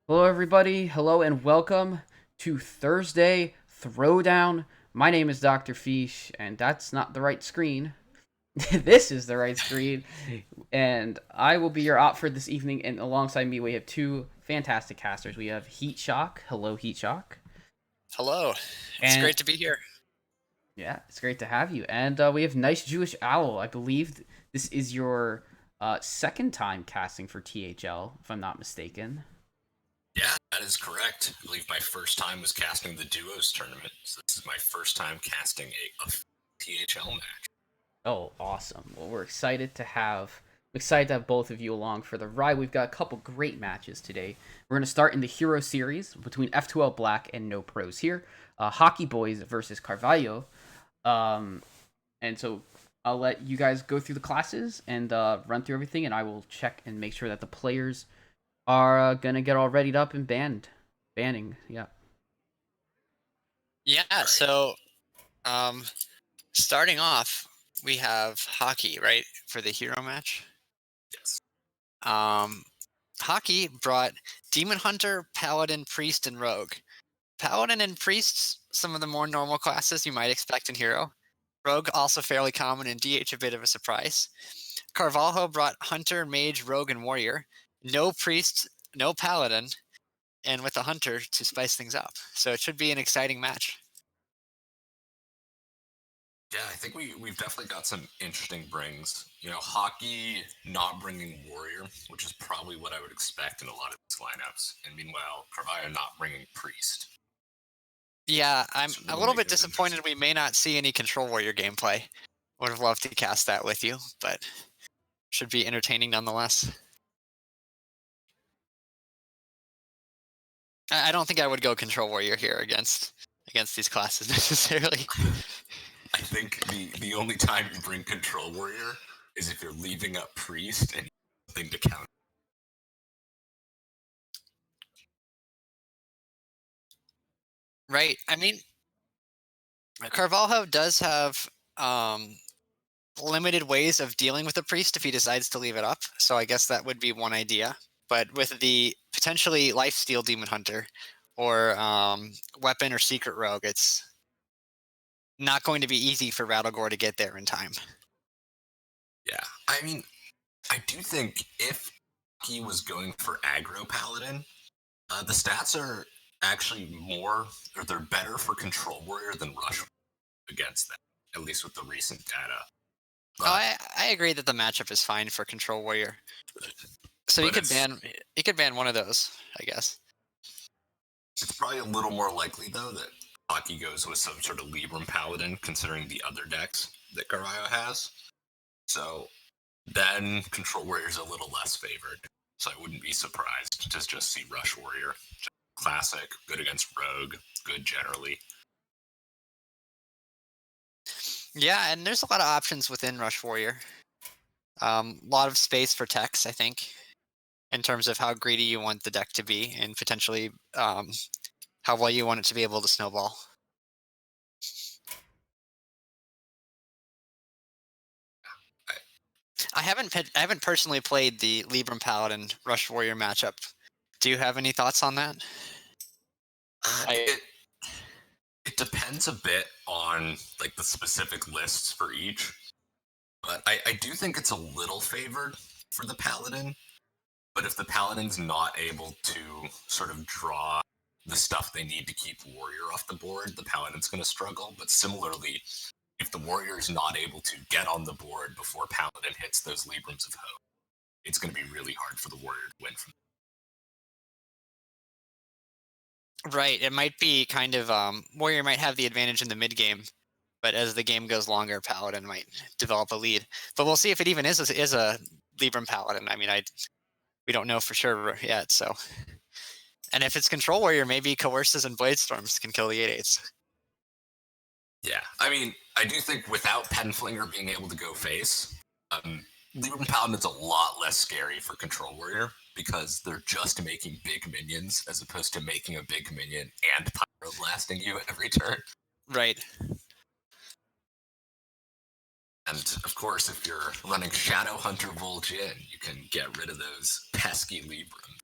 Hello, everybody. Hello, and welcome to Thursday Throwdown. My name is Dr. Fish, and that's not the right screen. This is the right screen, and I will be your op for this evening. And alongside me, we have two fantastic casters. We have Heat Shock. Hello, Heat Shock. Hello. It's And great to be here. yeah, it's great to have you. And we have Nice Jewish Owl. I believe this is your second time casting for THL, if I'm not mistaken. Yeah, that is correct. I believe my first time was casting the duos tournament, so this is my first time casting a THL match. Oh, awesome. Well, we're excited to have both of you along for the ride. We've got a couple great matches today. We're going to start in the Hero Series between F2L Black and No Pros here. Hockey Boys versus Carvalho. And so I'll let you guys go through the classes and run through everything, and I will check and make sure that the players are going to get all readied up and banning. Yeah. Yeah, so starting off, we have hockey, right, for the hero match. Yes. Hockey brought Demon Hunter, Paladin, Priest, and Rogue. Paladin and Priests, some of the more normal classes you might expect in Hero. Rogue, also fairly common in DH, a bit of a surprise. Carvalho brought Hunter, Mage, Rogue, and Warrior. No Priest, no Paladin, and with a Hunter to spice things up. So it should be an exciting match. Yeah, I think we've definitely got some interesting brings. You know, hockey not bringing warrior, which is probably what I would expect in a lot of these lineups, and meanwhile, Carvalho not bringing priest. Yeah, I'm So a it'll little make bit it disappointed interesting. we may not see any Control Warrior gameplay. Would have loved to cast that with you, but should be entertaining nonetheless. I don't think I would go Control Warrior here against these classes necessarily. I think the only time you bring control warrior is if you're leaving up priest and something to count. Right. I mean, Carvalho does have limited ways of dealing with a priest if he decides to leave it up. So I guess that would be one idea. But with the potentially lifesteal demon hunter or weapon or secret rogue, it's not going to be easy for Rattlegore to get there in time. Yeah, I mean, I do think if he was going for aggro paladin, the stats are actually more, or they're better for control warrior than rush against that, at least with the recent data. Oh, But I agree that the matchup is fine for Control Warrior. So but it's he could ban one of those, I guess. it's probably a little more likely though that Hockey goes with some sort of Libram paladin, considering the other decks that Carvalho has. So then control warrior is a little less favored. So I wouldn't be surprised to just see rush warrior. Classic, good against rogue, good generally. Yeah, and there's a lot of options within Rush Warrior. A lot of space for techs, I think, in terms of how greedy you want the deck to be, and potentially how well you want it to be able to snowball. I haven't personally played the Libram Paladin Rush Warrior matchup. Do you have any thoughts on that? I, It it depends a bit on like the specific lists for each, but I do think it's a little favored for the paladin. But if the paladin's not able to sort of draw the stuff they need to keep warrior off the board, the paladin's going to struggle. But similarly, if the warrior is not able to get on the board before paladin hits those Librams of Hope, it's going to be really hard for the warrior to win from. right, it might be kind of Warrior might have the advantage in the mid game, but as the game goes longer, Paladin might develop a lead. But we'll see if it even is a Libram Paladin. I mean, we don't know for sure yet. So, and if it's Control Warrior, maybe Coerces and Blade Storms can kill the 8/8s. Yeah, I mean, I do think without Penflinger being able to go face, Libram Paladin's a lot less scary for Control Warrior because they're just making big minions as opposed to making a big minion and pyroblasting you every turn. Right. And of course, if you're running Shadow Hunter Vol'jin, you can get rid of those pesky Libram.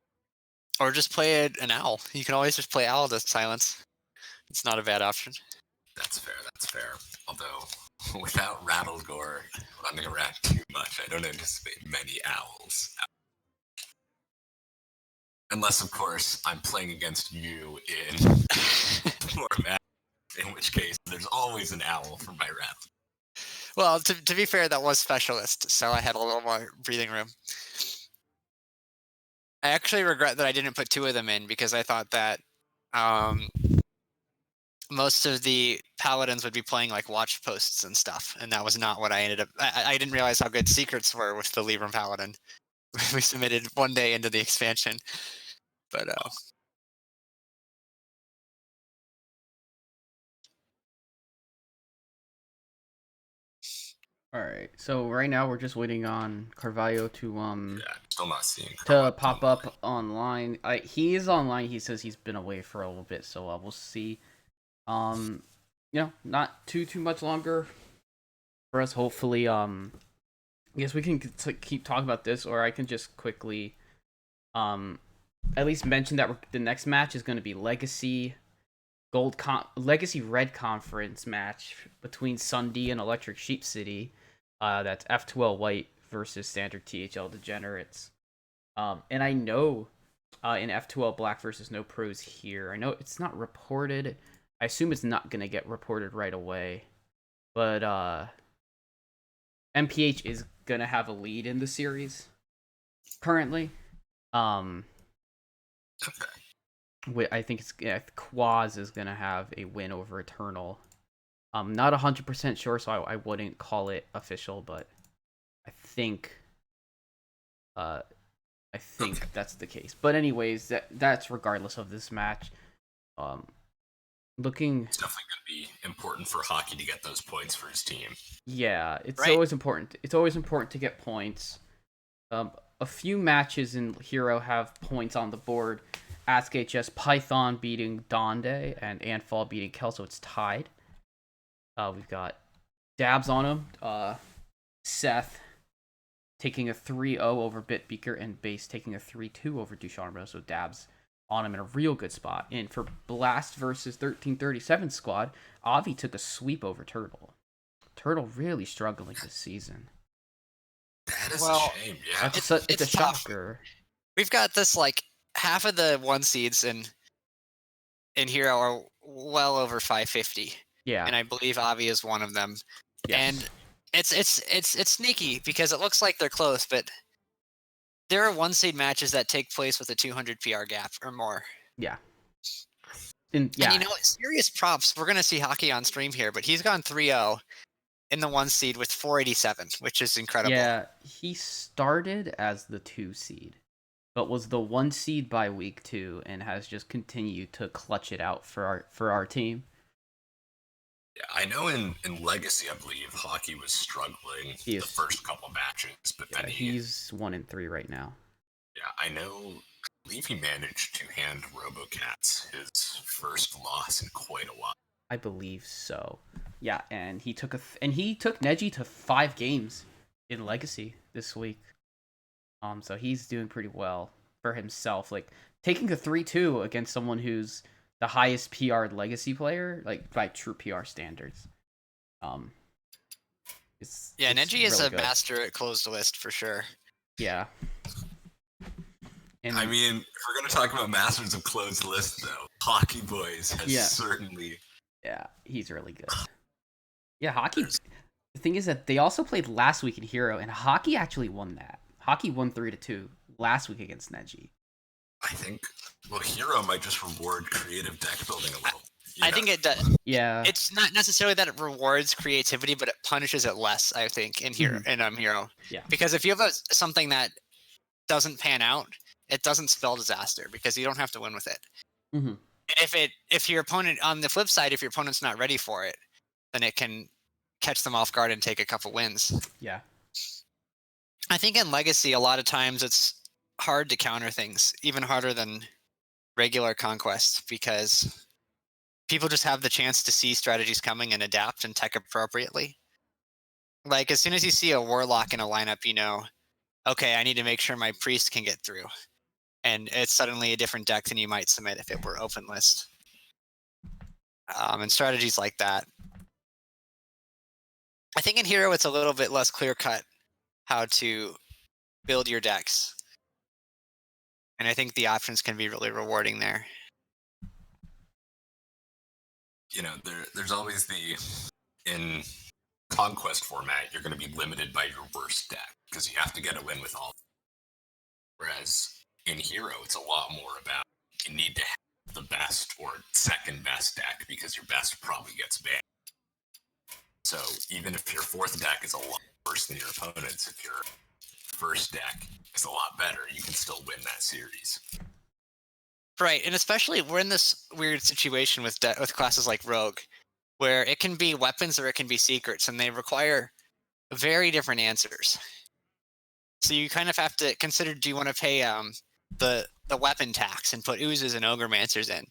Or just play an owl. You can always just play owl to silence. It's not a bad option. That's fair. That's fair. Although, without Rattlegore running around too much, I don't anticipate many owls. Unless, of course, I'm playing against you in format, in which case there's always an owl for my rattle. Well, to be fair, that was specialist, so I had a little more breathing room. I actually regret that I didn't put 2 of them in because I thought that most of the paladins would be playing like watch posts and stuff, and that was not what I ended up. I didn't realize how good secrets were with the Libram Paladin. We submitted one day into the expansion, but All right. So right now we're just waiting on Carvalho to Yeah, still not seeing to pop up online. He is online. He says he's been away for a little bit, so we'll see. Not too much longer for us. Hopefully, I guess we can keep talking about this, or I can just quickly, at least mention that the next match is going to be Legacy Legacy Red Conference match between Sunday and Electric Sheep City. That's F2L White versus Standard THL Degenerates. And I know in F2L Black versus No Pros here, I know it's not reported. I assume it's not going to get reported right away. But MPH is going to have a lead in the series currently. Okay. I think Quaz is going to have a win over Eternal. I'm not 100% sure, so I wouldn't call it official, but I think that's the case. But anyways, that's regardless of this match. It's definitely going to be important for Hockey to get those points for his team. Yeah, it's right. always important. It's always important to get points. A few matches in Hero have points on the board. Ask HS Python beating Donde and Anfall beating Kel, so it's tied. We've got Dabs on him. Seth taking a 3-0 over Bitbeaker, and Base taking a 3-2 over Ducharme. So Dabs on him in a real good spot. And for Blast versus 1337 squad, Avi took a sweep over Turtle. Turtle really struggling this season. That is a shame, yeah. It's a shocker. We've got this, like, half of the 1 seeds in Hero are well over 550. Yeah. And I believe Avi is one of them. Yes. And it's sneaky because it looks like they're close, but there are 1 seed matches that take place with a 200 PR gap or more. Yeah. And serious props. We're going to see Hockey on stream here, but he's gone 3-0 in the 1 seed with 487, which is incredible. Yeah, he started as the 2 seed, but was the 1 seed by week 2 and has just continued to clutch it out for our team. Yeah, I know in Legacy, I believe Hockey was struggling the first couple matches, but then he's 1-3 right now. Yeah, I believe he managed to hand RoboCats his first loss in quite a while. I believe so. Yeah, and he took Neji to 5 games in Legacy this week. So he's doing pretty well for himself. Like taking a 3-2 against someone who's the highest PR Legacy player, like by true PR standards. Neji is really a master at closed list for sure. Yeah. And I mean, if we're gonna talk about masters of closed list, though, Hockey Boys has certainly. Yeah, he's really good. Yeah, Hockey. The thing is that they also played last week in Hero, and Hockey actually won that. Hockey won 3-2 last week against Neji. I think, Hero might just reward creative deck building a little. I think it does. Yeah. It's not necessarily that it rewards creativity, but it punishes it less, I think, in Hero. Hero. Yeah. Because if you have something that doesn't pan out, it doesn't spell disaster because you don't have to win with it. Mm-hmm. And if your opponent, on the flip side, if your opponent's not ready for it, then it can catch them off guard and take a couple wins. Yeah. I think in Legacy, a lot of times it's hard to counter things, even harder than regular Conquest, because people just have the chance to see strategies coming and adapt and tech appropriately. Like, as soon as you see a Warlock in a lineup, you know, okay, I need to make sure my Priest can get through. and it's suddenly a different deck than you might submit if it were open list. And strategies like that. I think in Hero it's a little bit less clear-cut how to build your decks. And I think the options can be really rewarding there. You know, there's always in Conquest format, you're going to be limited by your worst deck because you have to get a win with all. Whereas in Hero, it's a lot more about you need to have the best or second best deck because your best probably gets banned. So even if your fourth deck is a lot worse than your opponent's, if your first deck is a lot better, you can still win that series. Right, and especially we're in this weird situation with classes like Rogue, where it can be weapons or it can be secrets, and they require very different answers. So you kind of have to consider: do you want to pay the weapon tax and put oozes and ogre-mancers in?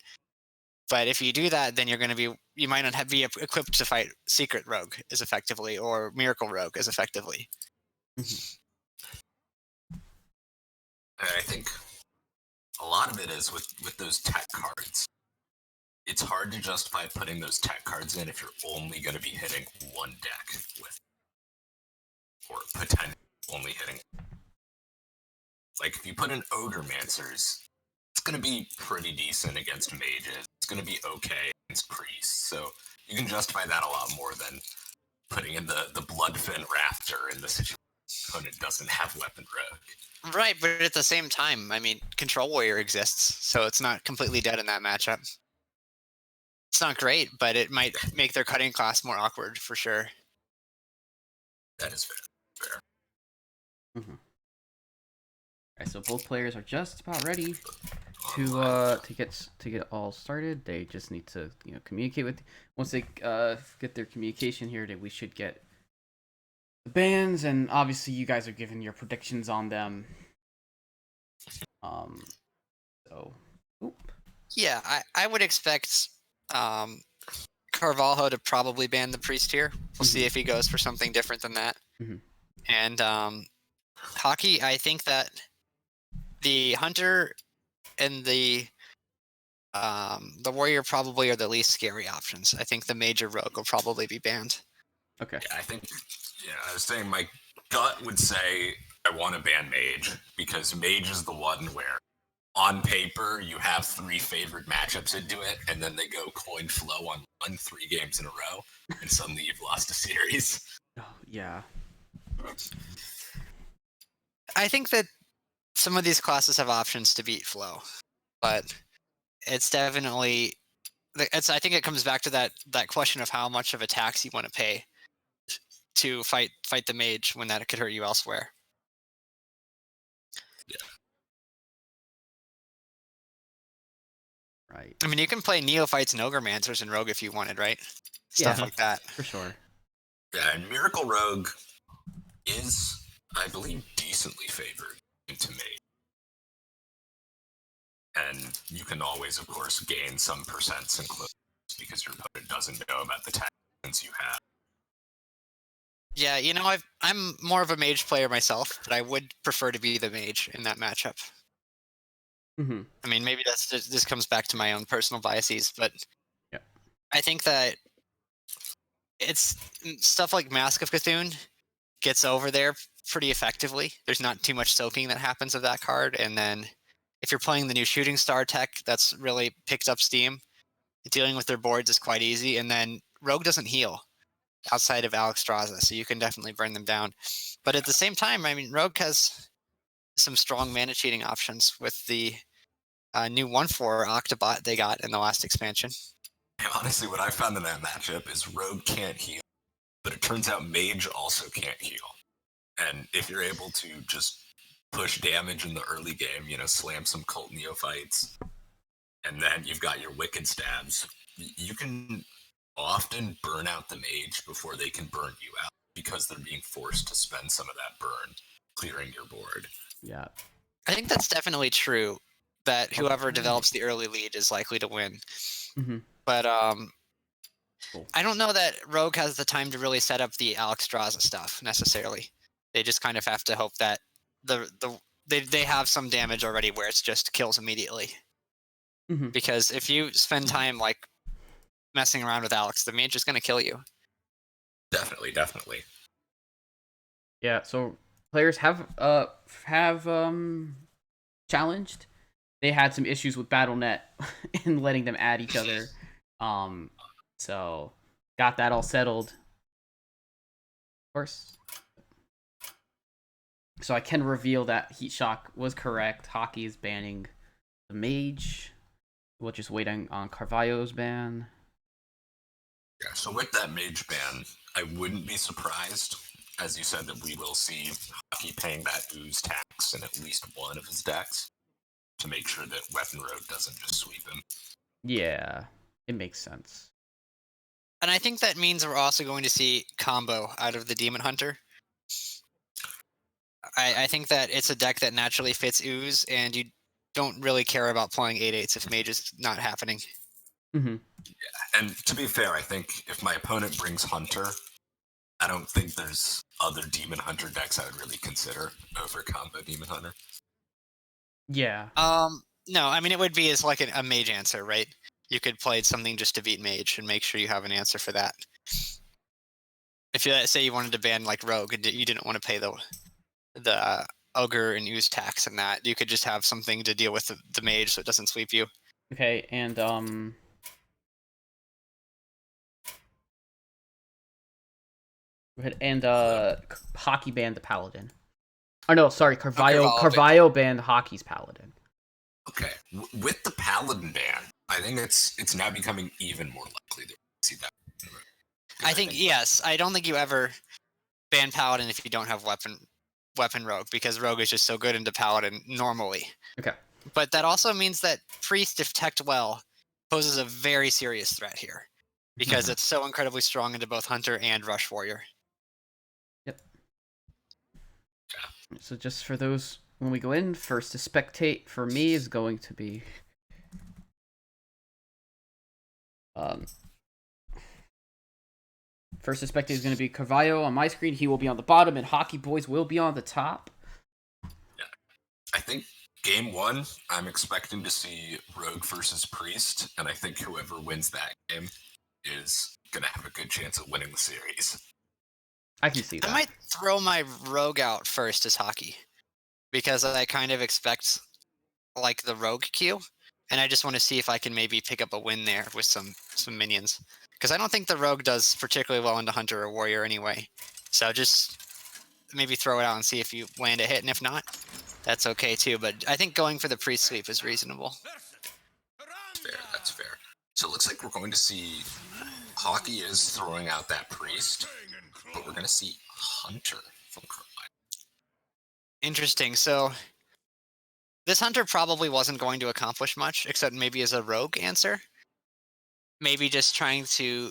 But if you do that, then you might not be equipped to fight Secret Rogue as effectively or Miracle Rogue as effectively. I think a lot of it is with those tech cards. It's hard to justify putting those tech cards in if you're only going to be hitting one deck with, or potentially only hitting. Like if you put in Ogre-mancers, it's going to be pretty decent against mages. It's going to be okay against priests. So you can justify that a lot more than putting in the Bloodfin Raptor in the situation the opponent doesn't have Weapon Rogue. Right, but at the same time, I mean, Control Warrior exists, so it's not completely dead in that matchup. It's not great, but it might make their cutting class more awkward for sure. That is fair. Mm-hmm. All right, so both players are just about ready to get all started. They just need to communicate with. Once they get their communication here, we should get the bans, and obviously you guys are giving your predictions on them. Yeah, I would expect Carvalho to probably ban the priest here. We'll see if he goes for something different than that. And hockey, I think that the hunter and the warrior probably are the least scary options. I think the major rogue will probably be banned. Okay. Yeah, I was saying my gut would say I want to ban mage because mage is the one where on paper you have 3 favored matchups into it, and then they go coin flow on 3 games in a row, and suddenly you've lost a series. Oh, yeah. I think that some of these classes have options to beat flow, but it's definitely I think it comes back to that question of how much of a tax you want to pay to fight the mage when that could hurt you elsewhere. Yeah. Right. I mean, you can play neophytes and ogre-mancers in rogue if you wanted, right? Stuff like that. For sure. Yeah, and Miracle Rogue is, I believe, decently favored into mage. And you can always, of course, gain some percents in close because your opponent doesn't know about the tactics you have. Yeah, I'm more of a mage player myself, but I would prefer to be the mage in that matchup. Mm-hmm. I mean, maybe this comes back to my own personal biases, but yeah. I think that it's stuff like Mask of Cthulhu gets over there pretty effectively. There's not too much soaking that happens of that card, and then if you're playing the new Shooting Star tech, that's really picked up steam. Dealing with their boards is quite easy, and then Rogue doesn't heal outside of Alexstrasza, so you can definitely burn them down. But at the same time, I mean, Rogue has some strong mana cheating options with the new 1/4 Octobot they got in the last expansion. Honestly, what I found in that matchup is Rogue can't heal, but it turns out Mage also can't heal. And if you're able to just push damage in the early game, slam some Cult Neophytes, and then you've got your Wicked Stabs, you can often burn out the Mage before they can burn you out because they're being forced to spend some of that burn clearing your board. Yeah. I think that's definitely true, that whoever develops the early lead is likely to win. Mm-hmm. But Cool. I don't know that Rogue has the time to really set up the Alexstrasza stuff necessarily. They just kind of have to hope that the they have some damage already where it's just kills immediately. Mm-hmm. Because if you spend time like messing around with Alex, the mage is going to kill you. Definitely. Yeah, so players have challenged. They had some issues with BattleNet and letting them add each other. So got that all settled. Of course. So I can reveal that Heat Shock was correct. Hockey is banning the mage. We're just waiting on Carvalho's ban. Yeah, so with that mage ban, I wouldn't be surprised, as you said, that we will see Hockey paying that ooze tax in at least one of his decks to make sure that Weapon Road doesn't just sweep him. Yeah, it makes sense. And I think that means we're also going to see combo out of the Demon Hunter. I think that it's a deck that naturally fits ooze, and you don't really care about playing 8/8s if mage is not happening. Mm-hmm. Yeah, and to be fair, I think if my opponent brings Hunter, I don't think there's other Demon Hunter decks I would really consider over combo Demon Hunter. Yeah. No, I mean it would be as like a mage answer, right? You could play something just to beat mage and make sure you have an answer for that. If you say you wanted to ban like Rogue and you didn't want to pay the ogre and ooze tax and that, you could just have something to deal with the mage so it doesn't sweep you. Okay, and go ahead and Hockey banned the Paladin. Oh no, sorry, Carvalho banned Hockey's Paladin. Okay, with the Paladin ban, I think it's now becoming even more likely that we see that. I think yes. I don't think you ever ban Paladin if you don't have weapon Rogue, because Rogue is just so good into Paladin normally. Okay. But that also means that Priest, if teched well, poses a very serious threat here, because it's so incredibly strong into both Hunter and Rush Warrior. Yep. So just for those, when we go in, first to spectate for me is going to be first to spectate is going to be Carvalho on my screen. He will be on the bottom, and Hockey Boys will be on the top. Yeah, I think game one, I'm expecting to see Rogue versus Priest, and I think whoever wins that game is gonna have a good chance of winning the series. I can see that. I might throw my Rogue out first as Hockey, because I kind of expect like the Rogue queue, and I just want to see if I can maybe pick up a win there with some minions. Because I don't think the Rogue does particularly well into Hunter or Warrior anyway. So just maybe throw it out and see if you land a hit, and if not, that's okay too. But I think going for the Priest sweep is reasonable. That's fair. So it looks like we're going to see Hockey is throwing out that Priest, but we're going to see Hunter from Carvalho. Interesting. So this Hunter probably wasn't going to accomplish much, except maybe as a Rogue answer. Maybe just trying to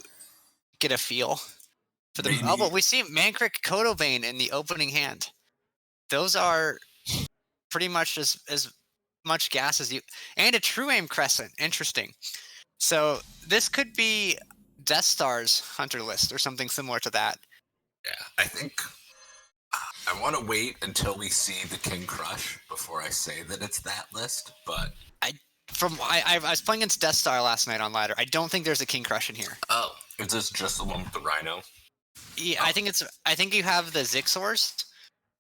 get a feel for the. Oh, but we see Mankrik Kodobane in the opening hand. Those are pretty much as much gas as you, and a True Aim Crescent. Interesting. So this could be Death Star's Hunter list or something similar to that. Yeah, I think I want to wait until we see the King Crush before I say that it's that list, but I was playing against Death Star last night on ladder. I don't think there's a King Crush in here. Oh, is this just the one with the Rhino? Yeah, oh. I think you have the Zixors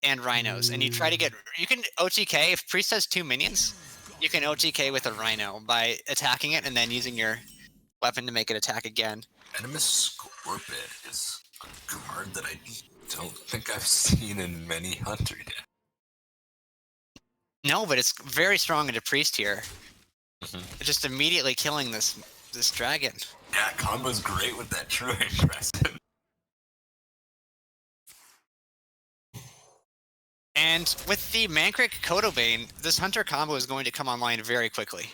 and Rhinos, and you try to get. You can OTK if Priest has 2 minions. You can OTK with a Rhino by attacking it and then using your weapon to make it attack again. Venomous Scorpion is a card that I don't think I've seen in many Hunter yet. No, but it's very strong into Priest here. Just immediately killing this dragon. Yeah, combo's great with that True Aim Crescent. And with the Mankrik Kodobane, this Hunter combo is going to come online very quickly.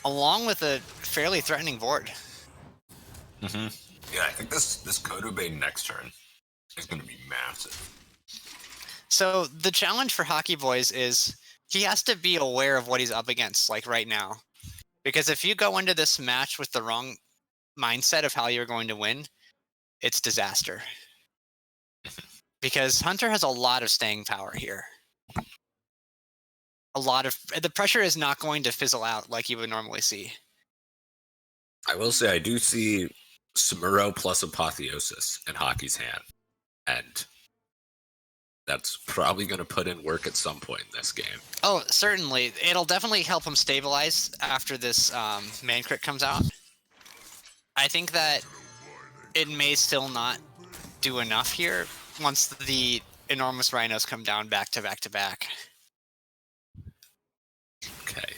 Along with a fairly threatening board. Yeah, I think this Kodobane next turn is going to be massive. So the challenge for Hockey Boys is he has to be aware of what he's up against, like right now. Because if you go into this match with the wrong mindset of how you're going to win, it's disaster. because Hunter has a lot of staying power here. The pressure is not going to fizzle out like you would normally see. I will say I do see Samuro plus Apotheosis in Hockey's hand, and that's probably going to put in work at some point in this game. Oh, certainly. It'll definitely help him stabilize after this man crit comes out. I think that it may still not do enough here once the enormous rhinos come down back to back to back. Okay.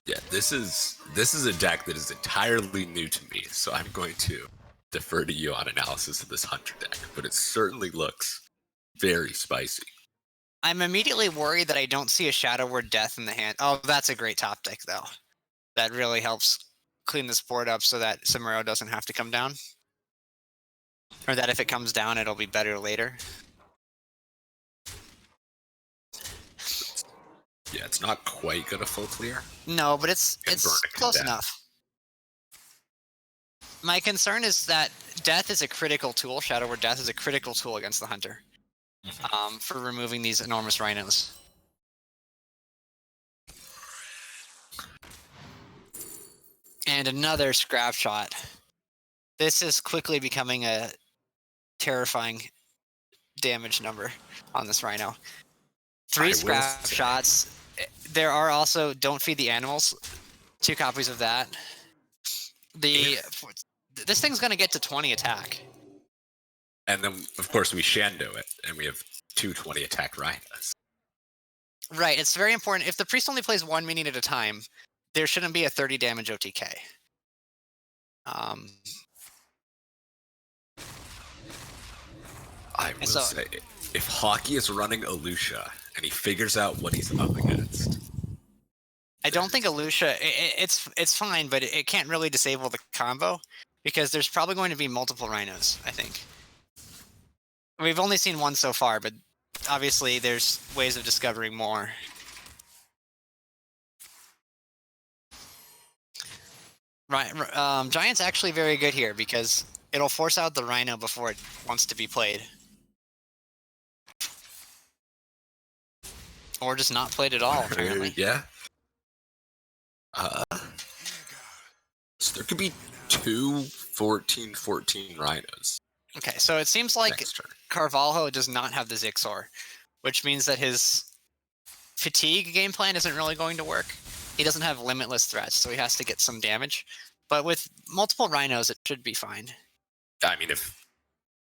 Yeah, this is a deck that is entirely new to me, so I'm going to defer to you on analysis of this Hunter deck, but it certainly looks very spicy. I'm immediately worried that I don't see a Shadow Word Death in the hand. Oh, that's a great top deck, though. That really helps clean this board up so that Samuro doesn't have to come down. Or that if it comes down, it'll be better later. Yeah, it's not quite going to full clear. No, but it's close down. enough. My concern is that Death is a critical tool. Shadow Word Death is a critical tool against the Hunter. For removing these enormous rhinos. And another scrap shot. This is quickly becoming a terrifying damage number on this rhino. 3 scrap shots. There are also Don't Feed the Animals. 2 copies of that. This thing's going to get to 20 attack. And then, of course, we Shando it, and we have 220 attack rhinos. Right, it's very important. If the priest only plays 1 minion at a time, there shouldn't be a 30 damage OTK. I will say, if Hockey is running Alusha, and he figures out what he's up against... I don't think Alusha... It's fine, but it can't really disable the combo, because there's probably going to be multiple rhinos, I think. We've only seen one so far, but obviously there's ways of discovering more. Right, Giant's actually very good here because it'll force out the rhino before it wants to be played. Or just not played at all, apparently. Yeah. So there could be 2 14-14 rhinos. Okay, so it seems like Next turn. Carvalho does not have the Zixor, which means that his fatigue game plan isn't really going to work. He doesn't have limitless threats, so he has to get some damage. But with multiple rhinos, it should be fine. I mean, if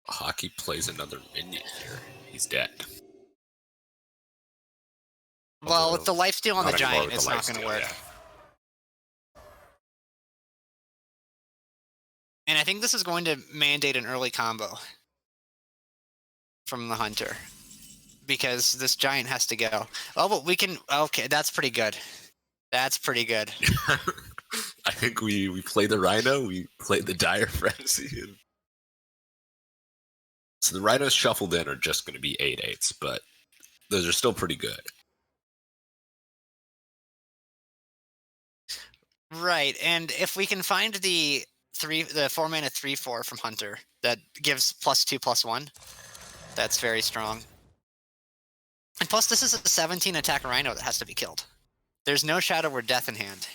Hockey plays another minion here, he's dead. Well, with the lifesteal on the Not anymore Giant, with it's the not going to lifesteal, work. yeah. And I think this is going to mandate an early combo from the Hunter. Because this Giant has to go. Oh, but we can... Okay, that's pretty good. That's pretty good. I think we play the Rhino, we play the Dire Frenzy. So the Rhinos shuffled in are just going to be 8/8s, but those are still pretty good. Right, and if we can find the 4-mana 3/4 from Hunter that gives +2/+1, that's very strong. And plus, this is a 17 attack Rhino that has to be killed. There's no Shadow Word Death in hand.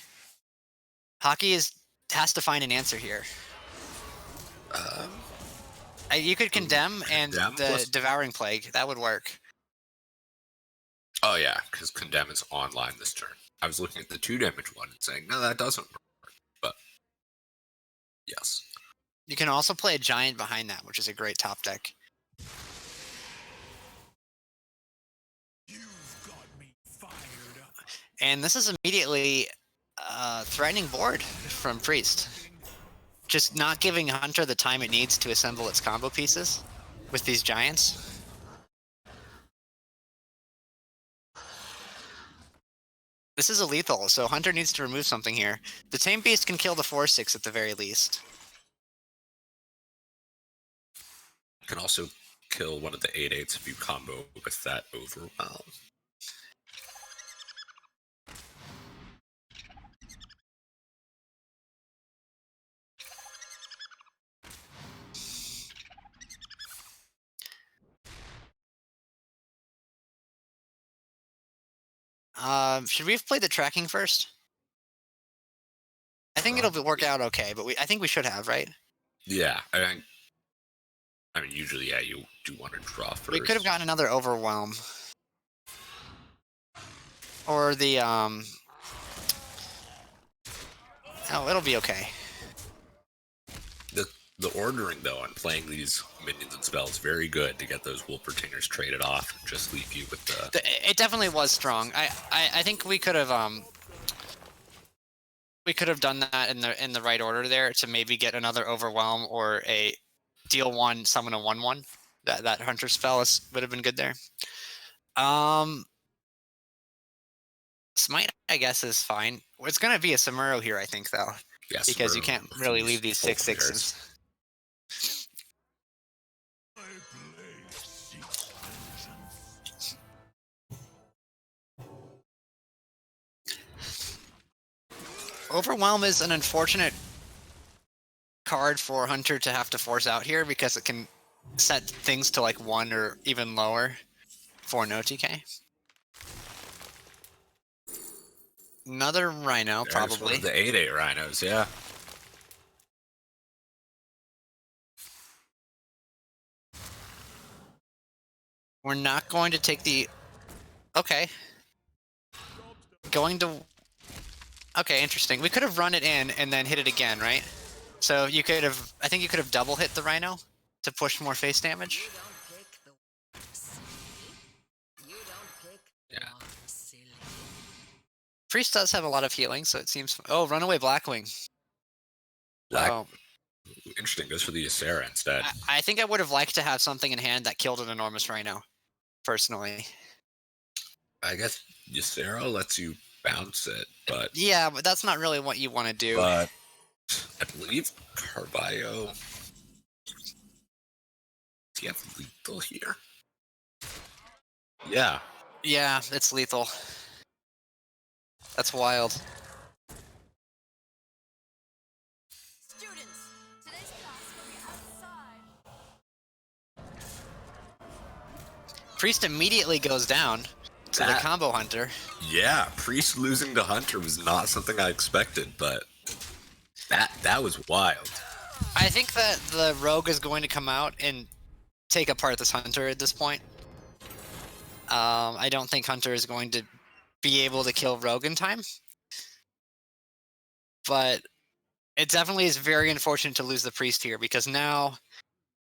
Hockey has to find an answer here. You could Condemn and the Devouring Plague. That would work. Oh yeah, because Condemn is online this turn. I was looking at the 2 damage one and saying, no, that doesn't work. But yes. You can also play a Giant behind that, which is a great top deck. And this is immediately a threatening board from Priest. Just not giving Hunter the time it needs to assemble its combo pieces with these Giants. This is a lethal, so Hunter needs to remove something here. The Tame Beast can kill the 4/6 at the very least. Can also kill one of the 8/8s if you combo with that Overwhelm. Should we have played the tracking first? I think it'll work out okay, but I think we should have, right? Yeah, I mean, usually, yeah, you do want to draw first. We could have gotten another Overwhelm. Or the, Oh, it'll be okay. The ordering, though, on playing these minions and spells, very good to get those Wolf Retainers traded off. Just leave you with the... It definitely was strong. I think we could have done that in the right order there to maybe get another Overwhelm or a deal 1, summon a 1/1. That Hunter spell would have been good there. Smite, I guess, is fine. It's gonna be a Samuro here, I think, though. Yes, because you can't really leave these 6/6s. Overwhelm is an unfortunate card for Hunter to have to force out here because it can set things to like 1 or even lower for no TK. Another Rhino, There's probably. One of the 8/8 Rhinos, yeah. We're not going to take the... Okay. Going to... Okay, interesting. We could have run it in and then hit it again, right? So you could have... I think you could have double hit the Rhino to push more face damage. Yeah. Priest does have a lot of healing, so it seems... Oh, Runaway Blackwing. Oh. Interesting, goes for the Ysera instead. I think I would have liked to have something in hand that killed an enormous Rhino, personally. I guess Ysera lets you bounce it, but... Yeah, but that's not really what you want to do. But I believe Carvalho... Does he have lethal here? Yeah. Yeah, it's lethal. That's wild. Priest immediately goes down to the combo Hunter. Yeah, Priest losing to Hunter was not something I expected, but that was wild. I think that the Rogue is going to come out and take apart this Hunter at this point. I don't think Hunter is going to be able to kill Rogue in time. But it definitely is very unfortunate to lose the Priest here, because now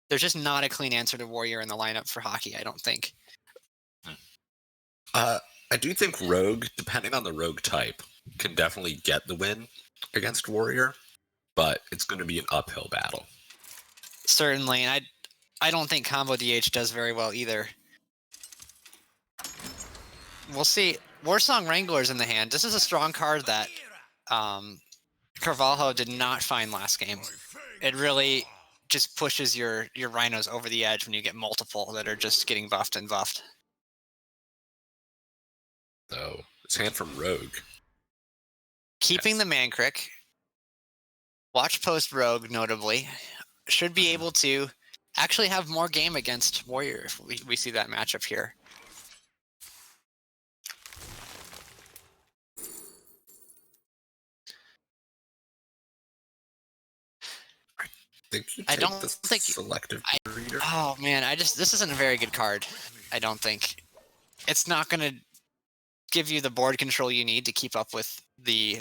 there's just not a clean answer to Warrior in the lineup for hockey, I don't think. I do think Rogue, depending on the Rogue type, can definitely get the win against Warrior, but it's going to be an uphill battle. Certainly, and I don't think Combo DH does very well either. We'll see. Warsong Wrangler's in the hand. This is a strong card that Carvalho did not find last game. It really just pushes your Rhinos over the edge when you get multiple that are just getting buffed and buffed. So, his hand from Rogue. Keeping the Mancrick. Watch Post Rogue, notably, should be able to actually have more game against Warrior if we see that matchup here. I don't think selective breeder. Oh man, this isn't a very good card. I don't think it's not going to give you the board control you need to keep up with the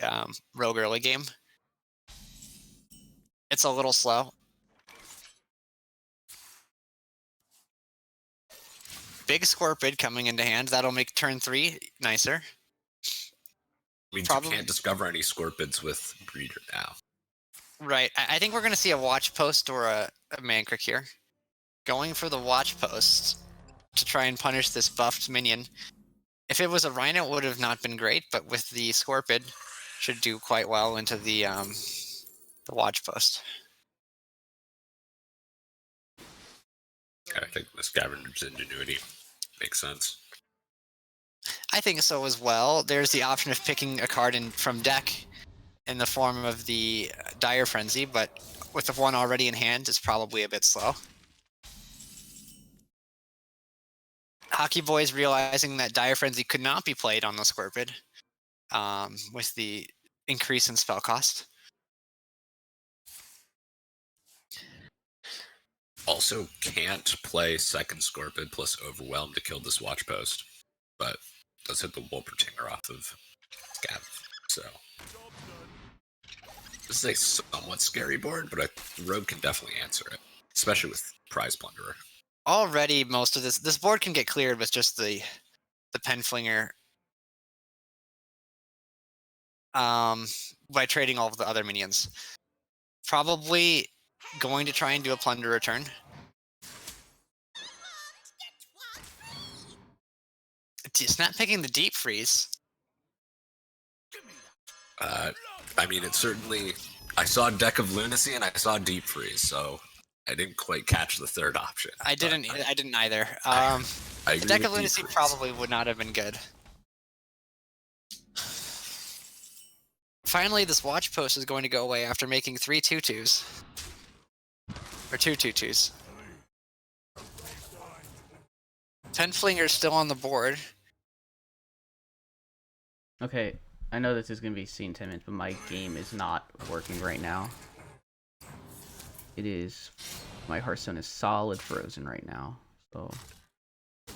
Rogue early game. It's a little slow. Big Scorpid coming into hand. That'll make turn 3 nicer. Means you can't discover any Scorpids with breeder now. Right. I think we're going to see a Watch Post or a Mancrick here. Going for the Watch Post to try and punish this buffed minion. If it was a Rhino, it would have not been great, but with the Scorpid, should do quite well into the Watch Post. I think the Scavenger's Ingenuity makes sense. I think so as well. There's the option of picking a card from deck in the form of the Dire Frenzy, but with the one already in hand, it's probably a bit slow. Hockey Boys realizing that Dire Frenzy could not be played on the Scorpid with the increase in spell cost. Also can't play second Scorpid plus Overwhelm to kill this Watch Post, but does hit the Wolpertinger off of Scav. So this is a somewhat scary board, but Rogue can definitely answer it, especially with Prize Plunderer. Already, most of this board can get cleared with just the Penflinger by trading all of the other minions. Probably going to try and do a Plunder return. Snap picking the Deep Freeze. I mean, it certainly... I saw Deck of Lunacy and I saw Deep Freeze, so I didn't quite catch the third option. I didn't either. I agree The Deck with of Lunacy Deep Freeze. probably would not have been good. Finally, this Watch Post is going to go away after making 3 2/2s. Or 2 2/2s. Penflinger's still on the board. Okay, I know this is going to be seen 10 minutes, but my game is not working right now. It is... My Hearthstone is solid frozen right now, so...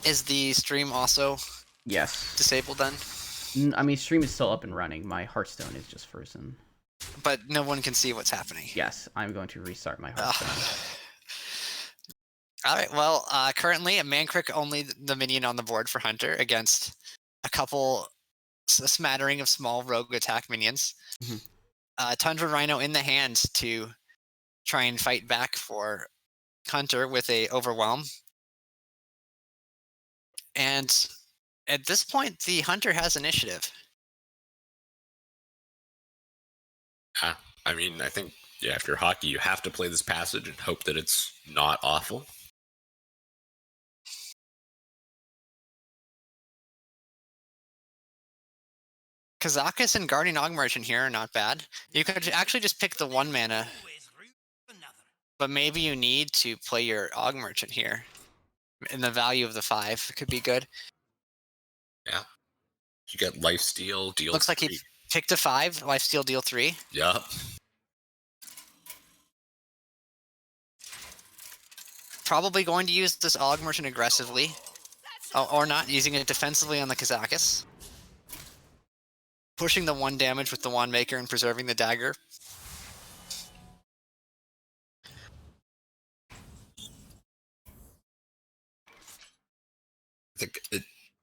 Is the stream also Yes. disabled then? I mean, stream is still up and running. My Hearthstone is just frozen. But no one can see what's happening. Yes, I'm going to restart my Hearthstone. Alright, well, currently a Mankrik only the minion on the board for Hunter against a smattering of small rogue attack minions. Tundra Rhino in the hand to try and fight back for Hunter with a Overwhelm. And at this point, the Hunter has initiative. I mean, I think, yeah, if you're Hockey, you have to play this passage and hope that it's not awful. Kazakus and Guardian Og Merchant here are not bad. You could actually just pick the 1 mana, but maybe you need to play your Og Merchant here. And the value of the 5 could be good. Yeah. You get Lifesteal, deal Looks like 3. he picked a 5, Lifesteal deal 3. Yup. Probably going to use this Og Merchant aggressively. Or not, using it defensively on the Kazakus. Pushing the 1 damage with the Wand Maker and preserving the dagger. I think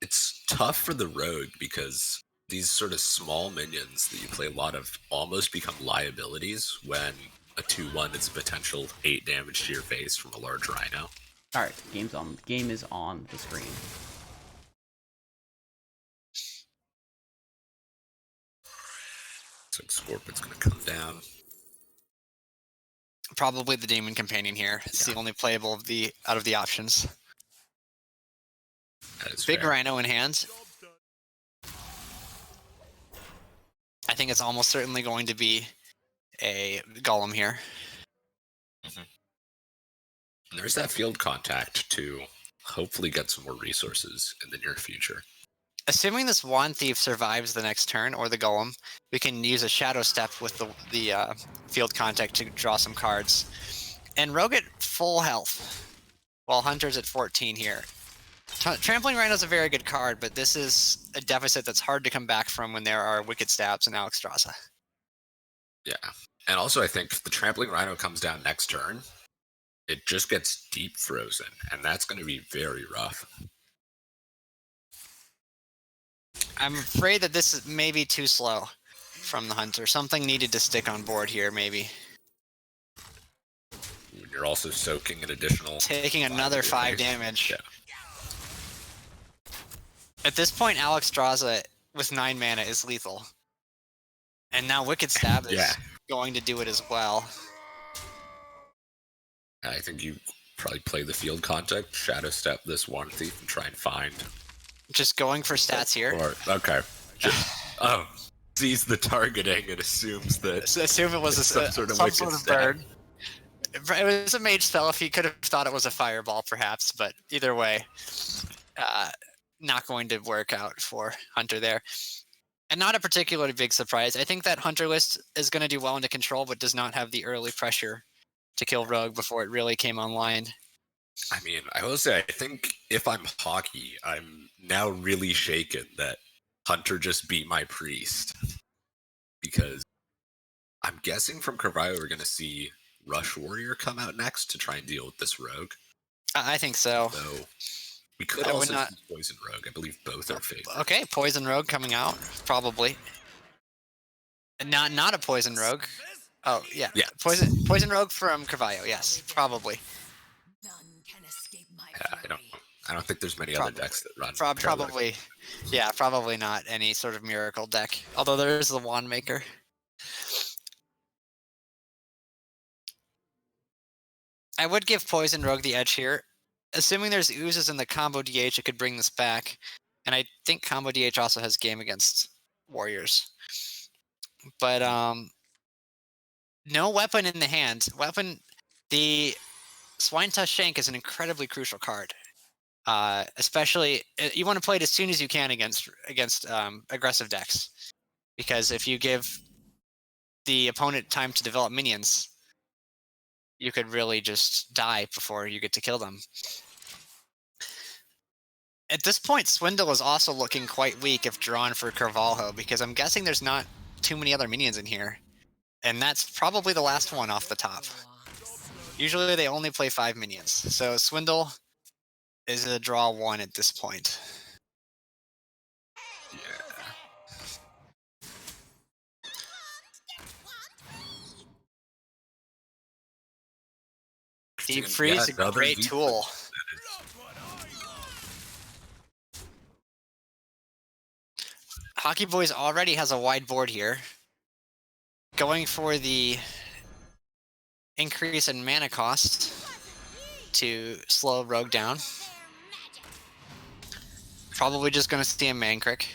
it's tough for the Rogue because these sort of small minions that you play a lot of almost become liabilities when a 2/1 is a potential 8 damage to your face from a large Rhino. Alright, game is on the screen. So Scorpion's gonna come down. Probably the Demon Companion here. It's the only playable out of the options. That is Big fair. Rhino in hand. I think it's almost certainly going to be a Golem here. And there's that field contact to hopefully get some more resources in the near future. Assuming this Wand Thief survives the next turn, or the Golem, we can use a Shadow Step with the field contact to draw some cards. And Rogue at full health, while Hunter's at 14 here. Trampling Rhino's a very good card, but this is a deficit that's hard to come back from when there are Wicked Stabs and Alexstrasza. Yeah. And also I think if the Trampling Rhino comes down next turn, it just gets deep frozen, and that's going to be very rough. I'm afraid that this is maybe too slow from the Hunter. Something needed to stick on board here, maybe. You're also soaking an additional... Taking another 5 damage. Yeah. At this point, Alexstrasza with 9 mana is lethal. And now Wicked Stab is going to do it as well. I think you probably play the field contact, Shadow Step this Wand Thief, and try and find... Just going for stats here. Okay. Sees the targeting and assumes that... So assume it was some sort of bird. It was a mage spell if he could have thought it was a fireball, perhaps, but either way. not going to work out for Hunter there. And not a particularly big surprise. I think that Hunter list is going to do well into control, but does not have the early pressure to kill Rogue before it really came online. I mean, I will say, I think if I'm Hockey, I'm now really shaken that Hunter just beat my Priest. Because I'm guessing from Carvalho we're going to see Rush Warrior come out next to try and deal with this Rogue. I think so. So we could I would also not- see Poison Rogue. I believe both are favored. Okay, Poison Rogue coming out, probably. Not a Poison Rogue. Oh, yeah. Yeah. Poison Rogue from Carvalho, yes, probably. Yeah, I don't think there's many other decks that run. Probably. Yeah, probably not any sort of miracle deck. Although there is the Wand Maker. I would give Poison Rogue the edge here. Assuming there's oozes in the combo DH, it could bring this back. And I think combo DH also has game against Warriors. But no weapon in the hand. The Swine Tusk Shank is an incredibly crucial card. Especially, you want to play it as soon as you can against aggressive decks. Because if you give the opponent time to develop minions, you could really just die before you get to kill them. At this point, Swindle is also looking quite weak if drawn for Carvalho, because I'm guessing there's not too many other minions in here. And that's probably the last one off the top. Usually they only play 5 minions. So Swindle is a draw 1 at this point. Yeah. Deep Freeze, a great tool. Hockey Boys already has a wide board here. Going for the increase in mana cost to slow Rogue down. Probably just going to see a Mankrik.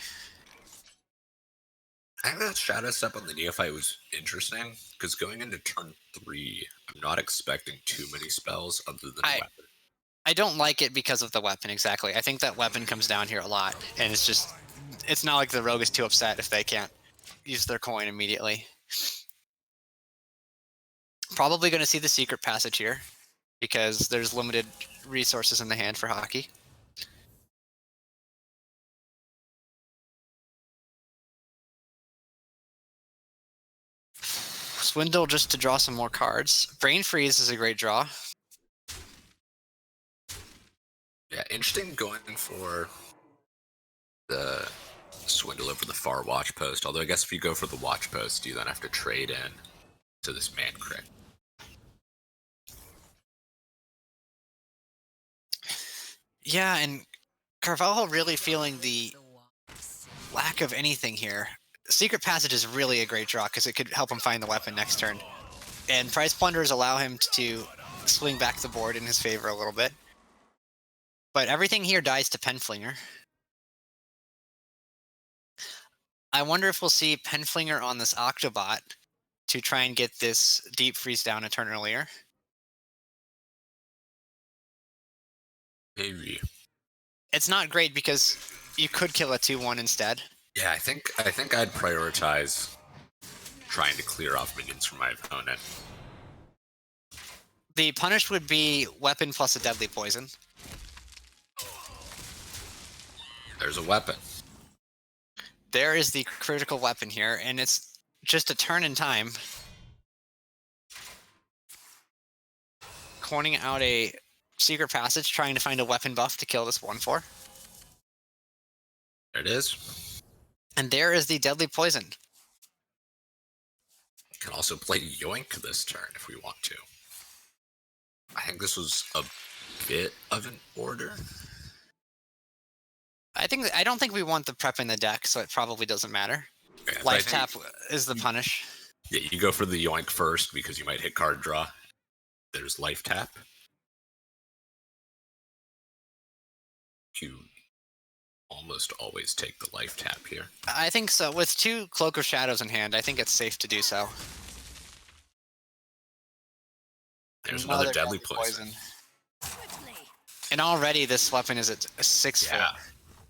I think that Shadow Step on the Neophyte was interesting, because going into turn 3, I'm not expecting too many spells other than weapon. I don't like it because of the weapon, exactly. I think that weapon comes down here a lot, and it's not like the Rogue is too upset if they can't use their coin immediately. Probably going to see the Secret Passage here, because there's limited resources in the hand for Hockey. Swindle just to draw some more cards. Brain Freeze is a great draw. Yeah, interesting going for the Swindle over the far Watch Post. Although I guess if you go for the Watch Post, you then have to trade in to this Mankrik. Yeah, and Carvalho really feeling the lack of anything here. Secret Passage is really a great draw because it could help him find the weapon next turn. And Prize Plunderers allow him to swing back the board in his favor a little bit. But everything here dies to Penflinger. I wonder if we'll see Penflinger on this Octobot to try and get this Deep Freeze down a turn earlier. Maybe. It's not great because you could kill a 2-1 instead. Yeah, I think I'd prioritize trying to clear off minions from my opponent. The punish would be weapon plus a deadly poison. There's a weapon. There is the critical weapon here, and it's just a turn in time. Coining out a Secret Passage, trying to find a weapon buff to kill this 1/4. There it is. And there is the deadly poison. You can also play Yoink this turn if we want to. I think this was a bit of an order. I don't think we want the prep in the deck, so it probably doesn't matter. Yeah, Life tap is the punish. Yeah, you go for the Yoink first because you might hit card draw. There's life tap. You almost always take the life tap here. I think so. With 2 Cloak of Shadows in hand, I think it's safe to do so. There's another deadly poison. And already this weapon is at a 6-4.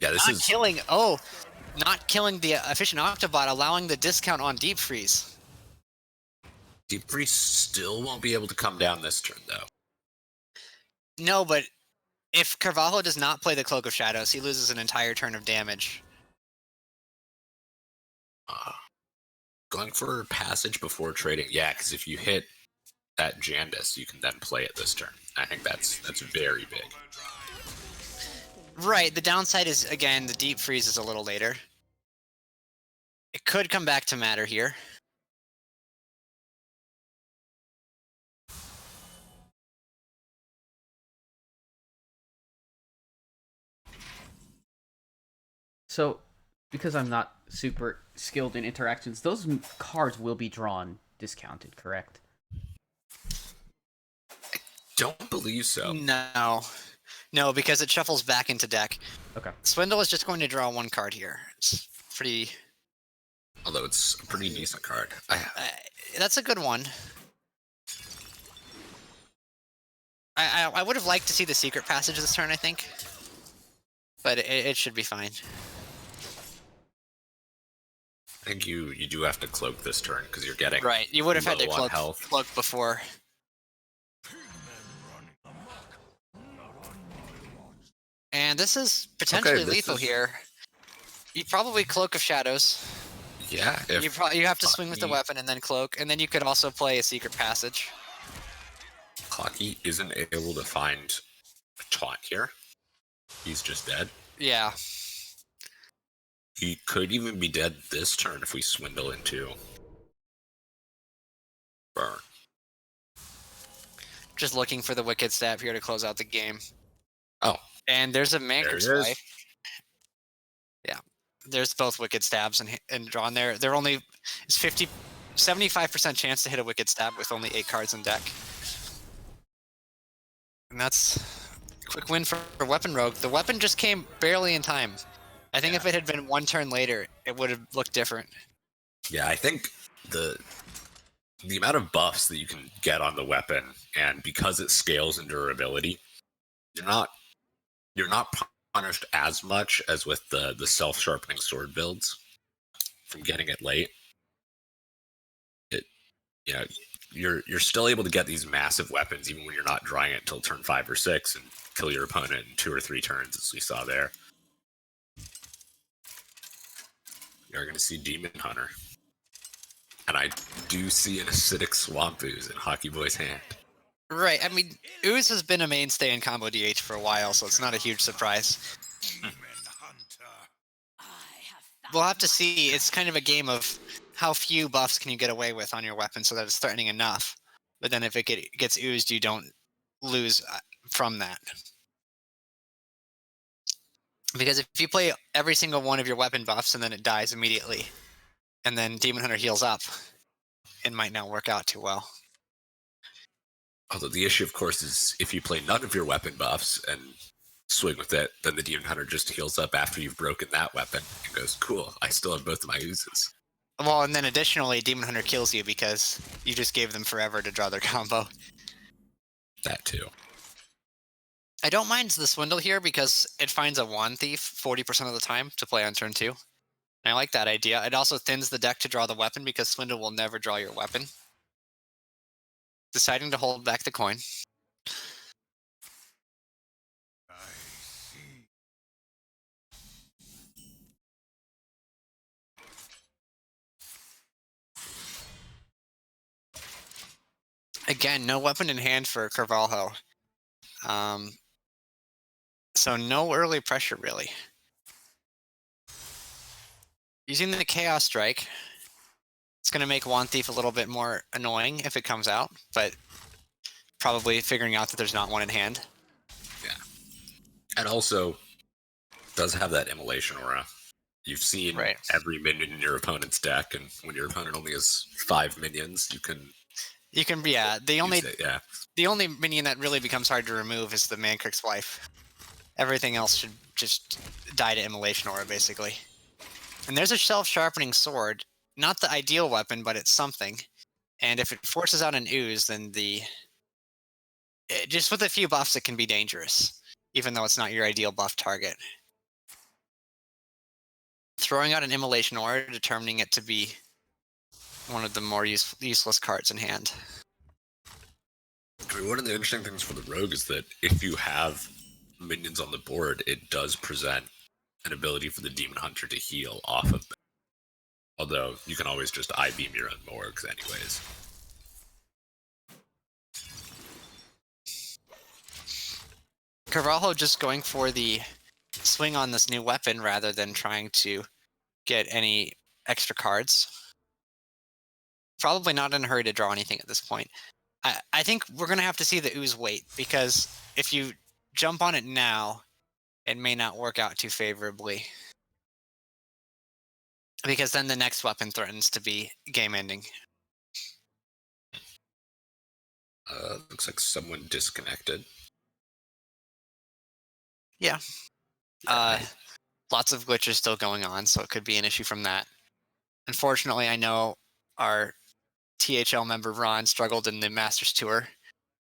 Yeah, this Not is killing. Not killing the efficient Octobot, allowing the discount on Deep Freeze. Deep Freeze still won't be able to come down this turn though. No, but if Carvalho does not play the Cloak of Shadows, he loses an entire turn of damage. Going for passage before trading, yeah, because if you hit that Jandis, you can then play it this turn. I think that's very big. Right, the downside is, again, the Deep Freeze is a little later. It could come back to matter here. So, because I'm not super skilled in interactions, those cards will be drawn discounted, correct? Don't believe so. No, because it shuffles back into deck. Okay. Swindle is just going to draw one card here. It's pretty... Although it's a pretty decent card. That's a good one. I would have liked to see the secret passage this turn, I think. But it should be fine. I think you do have to cloak this turn because you're getting Right, you would have had to low on health. cloak before. And this is potentially lethal here. You probably Cloak of Shadows. Yeah, if You have to swing with the weapon and then cloak, and then you could also play a secret passage. Clocky isn't able to find a taunt here, he's just dead. Yeah. He could even be dead this turn if we swindle into burn. Just looking for the Wicked Stab here to close out the game. Oh. And there's a There Mancur's it is. Wife. Yeah. There's both Wicked Stabs and drawn there. They're only... It's 75% chance to hit a Wicked Stab with only 8 cards in deck. And that's a quick win for Weapon Rogue. The weapon just came barely in time. I think if it had been one turn later, it would have looked different. Yeah, I think the amount of buffs that you can get on the weapon, and because it scales in durability, you're not punished as much as with the self-sharpening sword builds from getting it late. You're still able to get these massive weapons even when you're not drawing it until turn 5 or 6 and kill your opponent in 2 or 3 turns, as we saw there. You're going to see Demon Hunter. And I do see an acidic Swamp Ooze in Hockey Boy's hand. Right, I mean, Ooze has been a mainstay in Combo DH for a while, so it's not a huge surprise. We'll have to see. It's kind of a game of how few buffs can you get away with on your weapon so that it's threatening enough. But then if it gets oozed, you don't lose from that. Because if you play every single one of your weapon buffs and then it dies immediately, and then Demon Hunter heals up, it might not work out too well. Although the issue, of course, is if you play none of your weapon buffs and swing with it, then the Demon Hunter just heals up after you've broken that weapon and goes, cool, I still have both of my oozes. Well, and then additionally, Demon Hunter kills you because you just gave them forever to draw their combo. That too. I don't mind the Swindle here because it finds a Wand Thief 40% of the time to play on turn 2. And I like that idea. It also thins the deck to draw the weapon because Swindle will never draw your weapon. Deciding to hold back the coin. Again, no weapon in hand for Carvalho. So no early pressure, really. Using the Chaos Strike, it's going to make Wand Thief a little bit more annoying if it comes out, but probably figuring out that there's not one in hand. Yeah. And also, does have that immolation aura. You've seen every minion in your opponent's deck, and when your opponent only has 5 minions, you can... Yeah, the only minion that really becomes hard to remove is the Mancur's Wife. Everything else should just die to Immolation Aura, basically. And there's a Self-Sharpening Sword. Not the ideal weapon, but it's something. And if it forces out an Ooze, then just with a few buffs, it can be dangerous. even though it's not your ideal buff target. Throwing out an Immolation Aura, determining it to be one of the more useless cards in hand. I mean, one of the interesting things for the Rogue is that if you have minions on the board, it does present an ability for the Demon Hunter to heal off of them. Although you can always just I-beam your own Morgs anyways. Carvalho just going for the swing on this new weapon rather than trying to get any extra cards. Probably not in a hurry to draw anything at this point. I think we're going to have to see the Ooze wait, because if you jump on it now, it may not work out too favorably. Because then the next weapon threatens to be game-ending. Looks like someone disconnected. Yeah. Lots of glitches still going on, so it could be an issue from that. Unfortunately, I know our THL member Ron struggled in the Masters Tour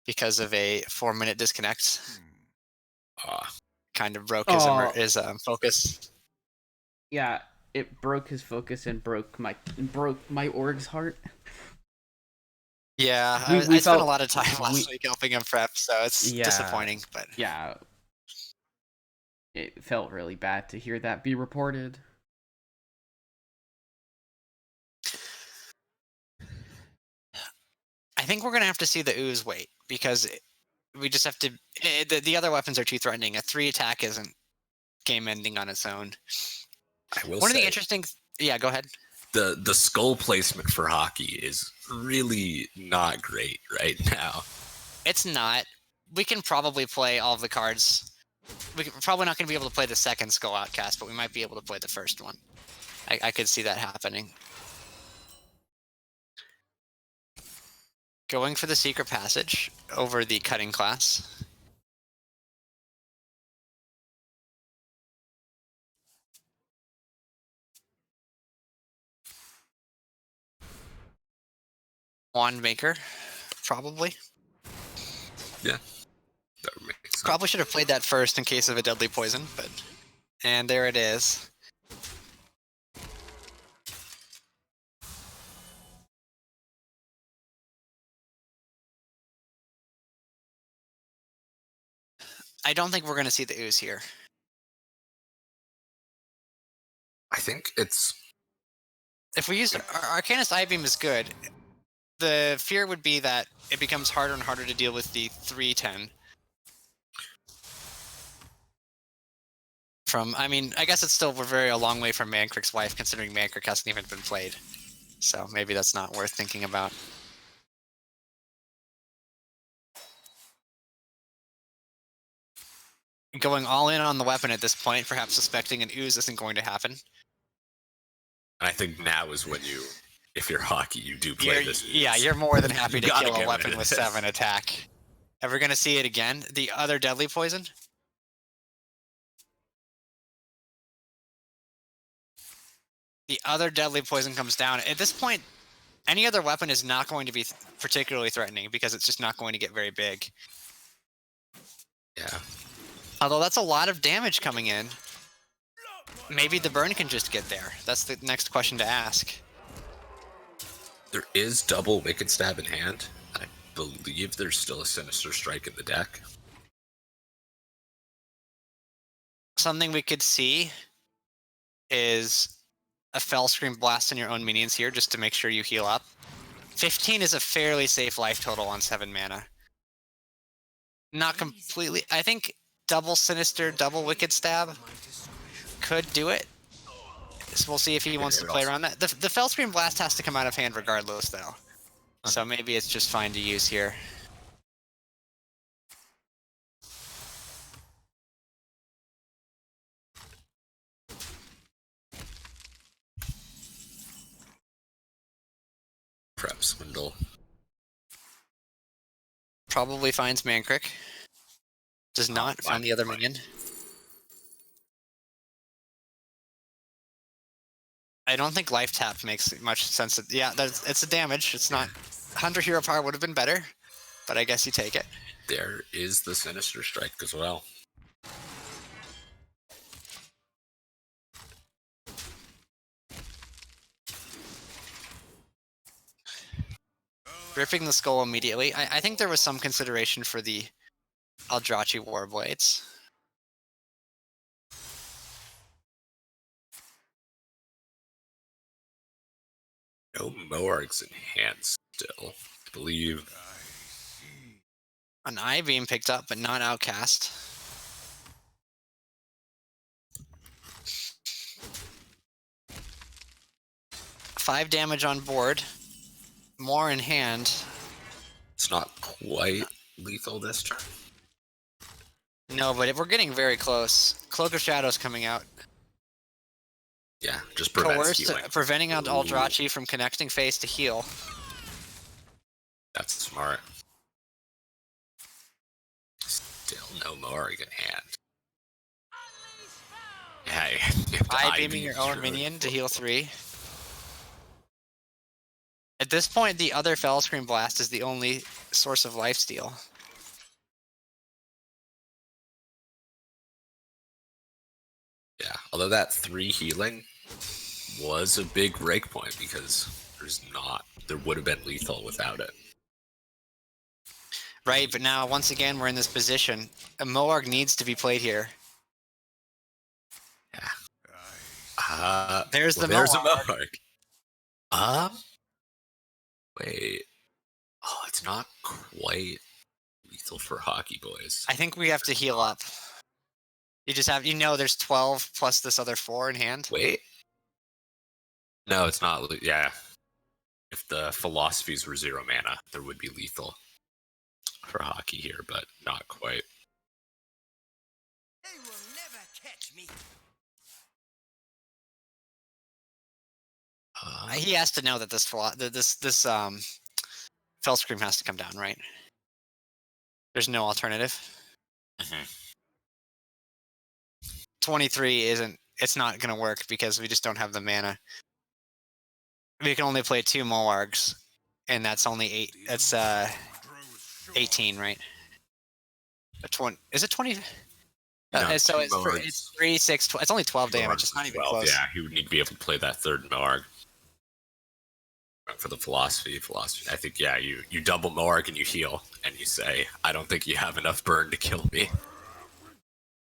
because of a 4-minute disconnect. Kind of broke his focus. Yeah, it broke his focus and broke my org's heart. Yeah, I spent a lot of time last week helping him prep, so it's disappointing. But yeah, it felt really bad to hear that be reported. I think we're going to have to see the Ooze wait, because we just have to... The other weapons are too threatening. A 3 attack isn't game-ending on its own. One of the interesting... Yeah, go ahead. The skull placement for hockey is really not great right now. It's not. We can probably play all of the cards. We're probably not going to be able to play the second Skull Outcast, but we might be able to play the first one. I could see that happening. Going for the Secret Passage over the Cutting class. Wand Maker, probably. Yeah, that would make sense. Probably should have played that first in case of a Deadly Poison, but... And there it is. I don't think we're going to see the Ooze here. I think it's... If we use... Arcanist I-Beam is good. The fear would be that it becomes harder and harder to deal with the 310. I mean, I guess it's still... We're a long way from Mancrick's wife, considering Mancrick hasn't even been played. So maybe that's not worth thinking about. Going all in on the weapon at this point, perhaps suspecting an Ooze isn't going to happen. I think now is when you, if you're hockey, you do play this. Yeah, you're more than happy to kill a weapon with 7 attack. Ever gonna see it again? The other Deadly Poison? The other Deadly Poison comes down. At this point, any other weapon is not going to be particularly threatening, because it's just not going to get very big. Yeah. Although that's a lot of damage coming in. Maybe the burn can just get there. That's the next question to ask. There is double Wicked Stab in hand. I believe there's still a Sinister Strike in the deck. Something we could see is a Fell Scream Blast on your own minions here, just to make sure you heal up. 15 is a fairly safe life total on 7 mana. Not completely. I think double Sinister, double Wicked Stab could do it. So we'll see if he wants to play around that. The Fell Scream Blast has to come out of hand regardless, though. So maybe it's just fine to use here. Prep Swindle. Probably finds Mancrick. Does not find the other minion. I don't think Life Tap makes much sense. Yeah, it's a damage. It's not... Hunter Hero Power would have been better, but I guess you take it. There is the Sinister Strike as well. Ripping the skull immediately. I think there was some consideration for the Eldrachi Warblades. No Moargs in hand still, I believe. An Eye Beam picked up, but not Outcast. Five damage on board. More in hand. It's not quite lethal this turn. No, but we're getting very close. Cloak of Shadows coming out. Yeah, just prevents Coerced, healing. preventing Eldrachi from connecting phase to heal. That's smart. Still no Moarg in hand. Yeah, Eye beaming your own minion to heal 3. At this point, the other Fellscream Blast is the only source of lifesteal. Yeah, although that 3 healing was a big breakpoint because there would have been lethal without it. Right, but now, once again, we're in this position. A Moarg needs to be played here. Yeah. There's well, the there's Moarg. a Moarg. Wait. Oh, it's not quite lethal for Hockey Boys. I think we have to heal up. You just have, there's 12 plus this other 4 in hand. Wait. No, it's not. Yeah. If the philosophies were 0 mana, there would be lethal for Hockey here, but not quite. They will never catch me. He has to know that this Fellscream has to come down, right? There's no alternative. Mm-hmm. 23 it's not going to work because we just don't have the mana. We can only play 2 Moargs, and that's only 8. That's 18, right? Is it 20? No, So 2 it's Moargs. 3, 6, 12. It's only 12 damage. It's not even 12, close. Yeah, he would need to be able to play that 3rd Moarg. For the philosophy, I think, yeah, you double Moarg and you heal, and you say, I don't think you have enough burn to kill me.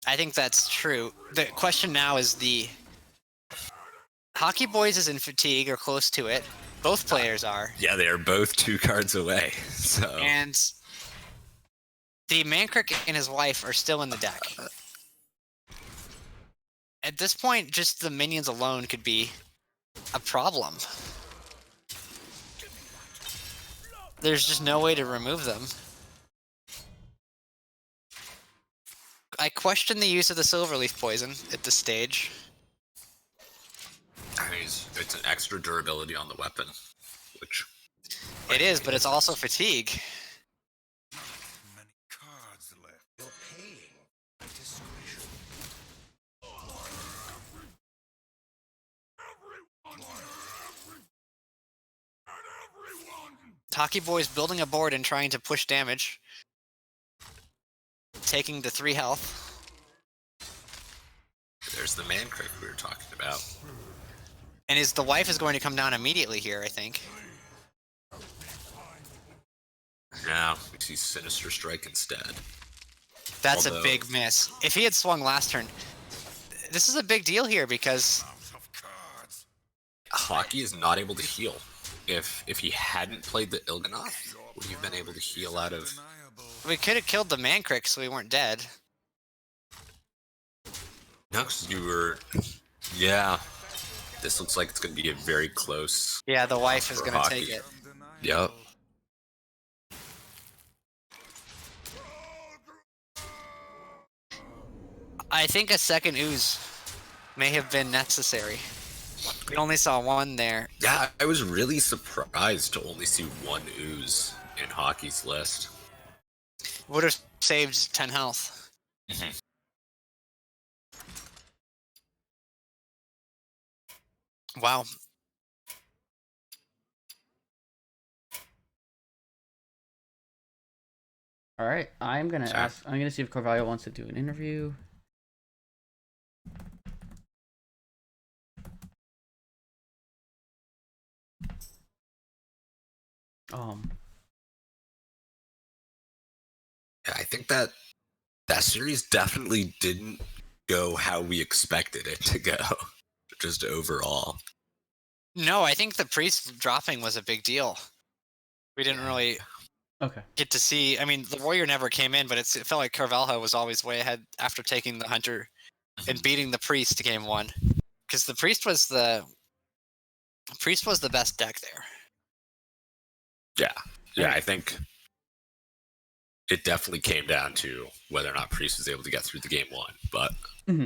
I think that's true. The question now is the Hockey Boys is in fatigue or close to it. Both players are. Yeah, they are both 2 cards away. So And the Mankrik and his wife are still in the deck. At this point, just the minions alone could be a problem. There's just no way to remove them. I question the use of the Silverleaf Poison at this stage. I mean, it's an extra durability on the weapon, which It is, but it's also fatigue. Many cards left. You're paying discretion. Hockey Boy's building a board and trying to push damage. Taking the 3 health. there's the Mankrik we were talking about. And the wife is going to come down immediately here, I think. Now we see Sinister Strike instead. That's a big miss. If he had swung last turn, this is a big deal here because Hockey is not able to heal. If he hadn't played the Il'gynoth, would he have been able to heal out of... we could have killed the Mankrik so we weren't dead. No, because you were... Yeah. This looks like it's going to be a very close... Yeah, the wife is for going to Hockey. take it. Yep. I think a second ooze may have been necessary. We only saw 1 there. Yeah, I was really surprised to only see 1 ooze in Hockey's list. Would have saved 10 health. Mm-hmm. Wow. All right, I'm gonna Sure. ask. I'm gonna see if Carvalho wants to do an interview. I think that series definitely didn't go how we expected it to go, just overall. No, I think the priest dropping was a big deal. We didn't Yeah. really Okay. get to see. I mean, the warrior never came in, but it felt like Carvalho was always way ahead after taking the hunter and beating the priest to game one, because the priest was the best deck there. Yeah, I think it definitely came down to whether or not Priest was able to get through the game one. But Mm-hmm.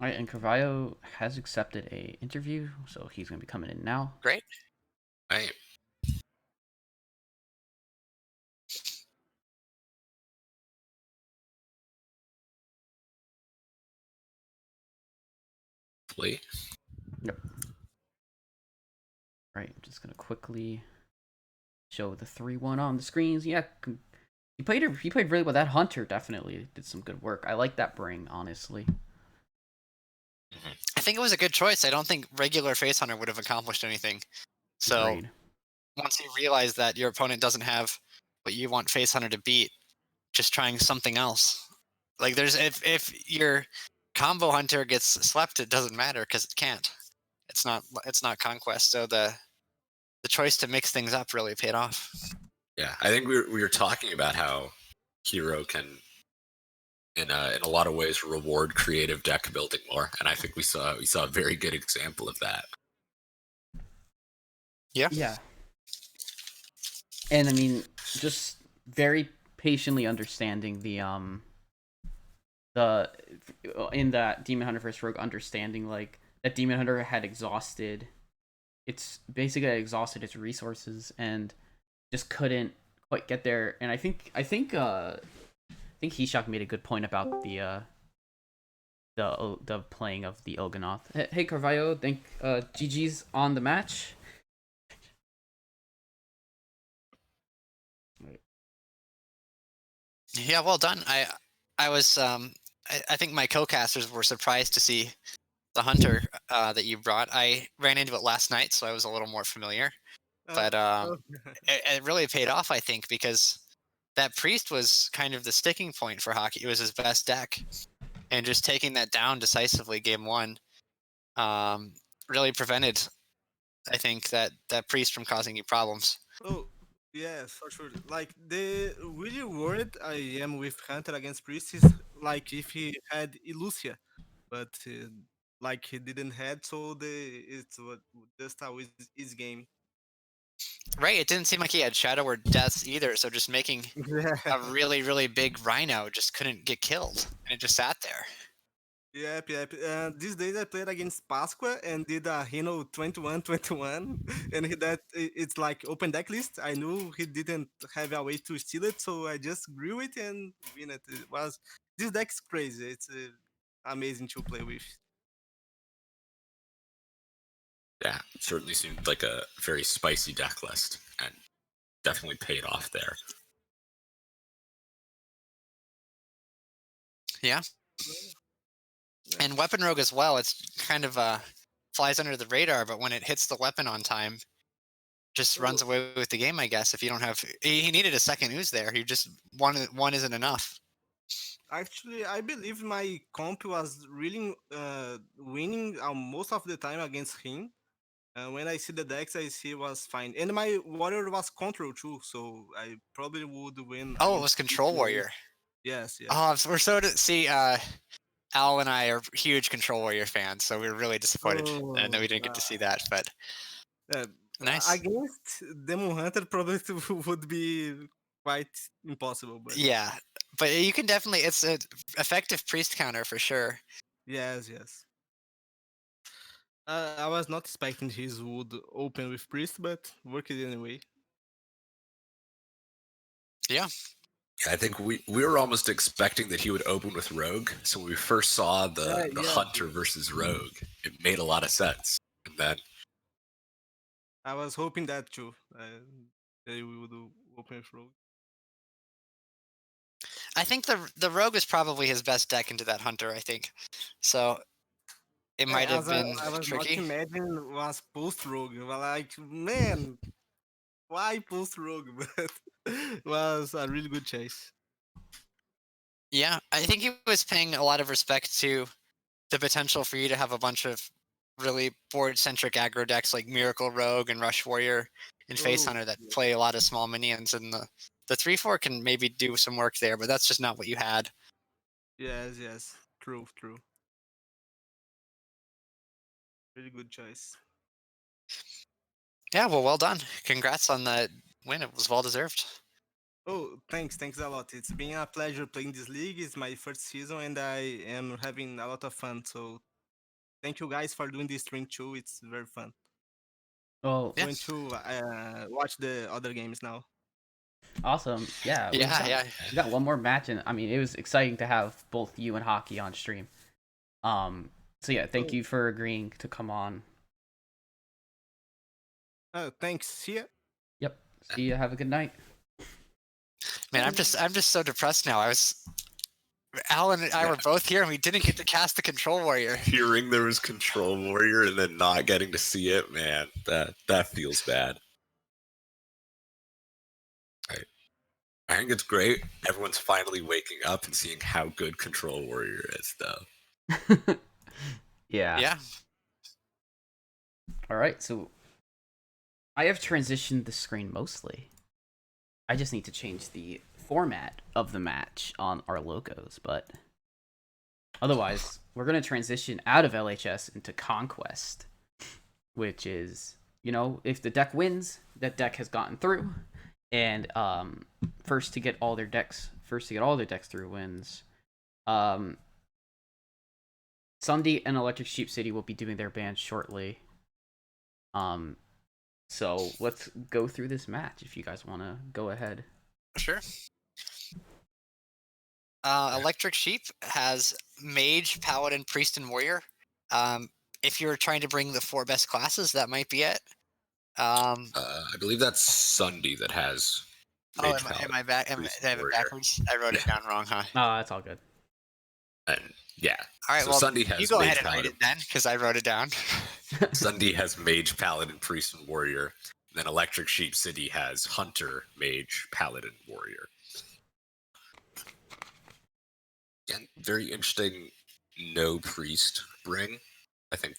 All right, and Carvalho has accepted a interview, so he's gonna be coming in now. Great. I play. Yep. Right, I'm just gonna quickly show the 3-1 on the screens. Yeah, he played really well. That hunter definitely did some good work. I like that bring, honestly. I think it was a good choice. I don't think regular face hunter would have accomplished anything. So Agreed. once you realize that your opponent doesn't have what you want face hunter to beat, just trying something else. Like there's if your combo hunter gets slept, it doesn't matter because it can't. It's not conquest. So the choice to mix things up really paid off. Yeah, I think we were talking about how Hero can, in a lot of ways, reward creative deck building more, and I think we saw a very good example of that. Yeah. Yeah. And I mean, just very patiently understanding the in that Demon Hunter vs Rogue, understanding like that Demon Hunter had exhausted its resources and just couldn't quite get there. And I think Hishak made a good point about the playing of the Il'gynoth. Hey Carvalho, think GG's on the match. Yeah, well done. I was I think my co-casters were surprised to see the hunter that you brought. I ran into it last night, so I was a little more familiar. But it really paid off, I think, because that priest was kind of the sticking point for hockey. It was his best deck, and just taking that down decisively game one really prevented, I think, that priest from causing you problems. Oh, yes, for sure. Like the really worried I am with Hunter against Priest is like if he had Illusia, but like he didn't had, so it's what just how his game. Right, it didn't seem like he had shadow or deaths either, so just making a Yeah. really, really big rhino just couldn't get killed, and it just sat there. Yep. These days I played against Pasqua and did a Rhino 21-21, and it's like open deck list. I knew he didn't have a way to steal it, so I just grew it and win it. It was this deck's crazy. It's amazing to play with. Yeah, it certainly seemed like a very spicy deck list, and definitely paid off there. Yeah. Yeah. And Weapon Rogue as well, it's kind of flies under the radar, but when it hits the weapon on time, just runs away with the game, I guess. If you don't have, he needed a second ooze there. He just one isn't enough. Actually, I believe my comp was really winning most of the time against him. When I see the decks, I see it was fine, and my warrior was control too, so I probably would win Oh, it against was him Control anyways. Warrior. Yes. Oh, we're so to see. Al and I are huge Control Warrior fans, so we were really disappointed that we didn't get to see that. But Uh, nice. Against Demon Hunter, probably would be quite impossible, but Yeah, but you can definitely. It's an effective priest counter for sure. yes. I was not expecting his would open with priest, but worked anyway. Yeah. Yeah, I think we were almost expecting that he would open with Rogue. So when we first saw the Yeah. Hunter versus Rogue, it made a lot of sense. And then I was hoping that too. They would open with rogue. I think the rogue is probably his best deck into that hunter. I think so. It might have As I, been I was not tricky. imagining was post rogue. Well, like man, why post rogue? But was a really good chase. Yeah, I think he was paying a lot of respect to the potential for you to have a bunch of really board-centric aggro decks like Miracle Rogue and Rush Warrior and Face Oh, Hunter that yes, play a lot of small minions, and the 3/4 can maybe do some work there, but that's just not what you had. yes, yes. True, true. Really good choice. Yeah, well done. Congrats on that win. It was well deserved. Oh, thanks a lot. It's been a pleasure playing this league. It's my first season, and I am having a lot of fun. So thank you guys for doing this stream too. It's very fun. Well, Yeah, Going to watch the other games now. awesome. Yeah, we've yeah, got yeah. we got one more match, and I mean, it was exciting to have both you and Hockey on stream. Um, so yeah, thank Oh, you for agreeing to come on. thanks. See ya. Yep. See you. Have a good night. Man, I'm just so depressed now. Alan and I Yeah. were both here, and we didn't get to cast the Control Warrior. Hearing there was Control Warrior and then not getting to see it, man, that feels bad. I think it's great. Everyone's finally waking up and seeing how good Control Warrior is, though. Yeah. Yeah, All right. So I have transitioned the screen mostly. I just need to change the format of the match on our logos, but otherwise, we're going to transition out of LHS into Conquest, which is, if the deck wins, that deck has gotten through, and first to get all their decks through wins. Sunday and Electric Sheep City will be doing their bans shortly. So let's go through this match if you guys want to go ahead. sure. Electric Sheep has Mage, Paladin, Priest, and Warrior. If you're trying to bring the 4 best classes, that might be it. I believe that's Sunday that has Oh, Mage am Paladin, I back? Did Priest, I have it Warrior. backwards? I wrote it Yeah. down wrong, huh? Oh, that's all good. And yeah. All right, So well, Sunday you has go Mage ahead and read Paladin. it then, because I wrote it down. Sunday has Mage, Paladin, Priest, and Warrior. Then Electric Sheep City has Hunter, Mage, Paladin, Warrior. And very interesting no Priest bring. I think,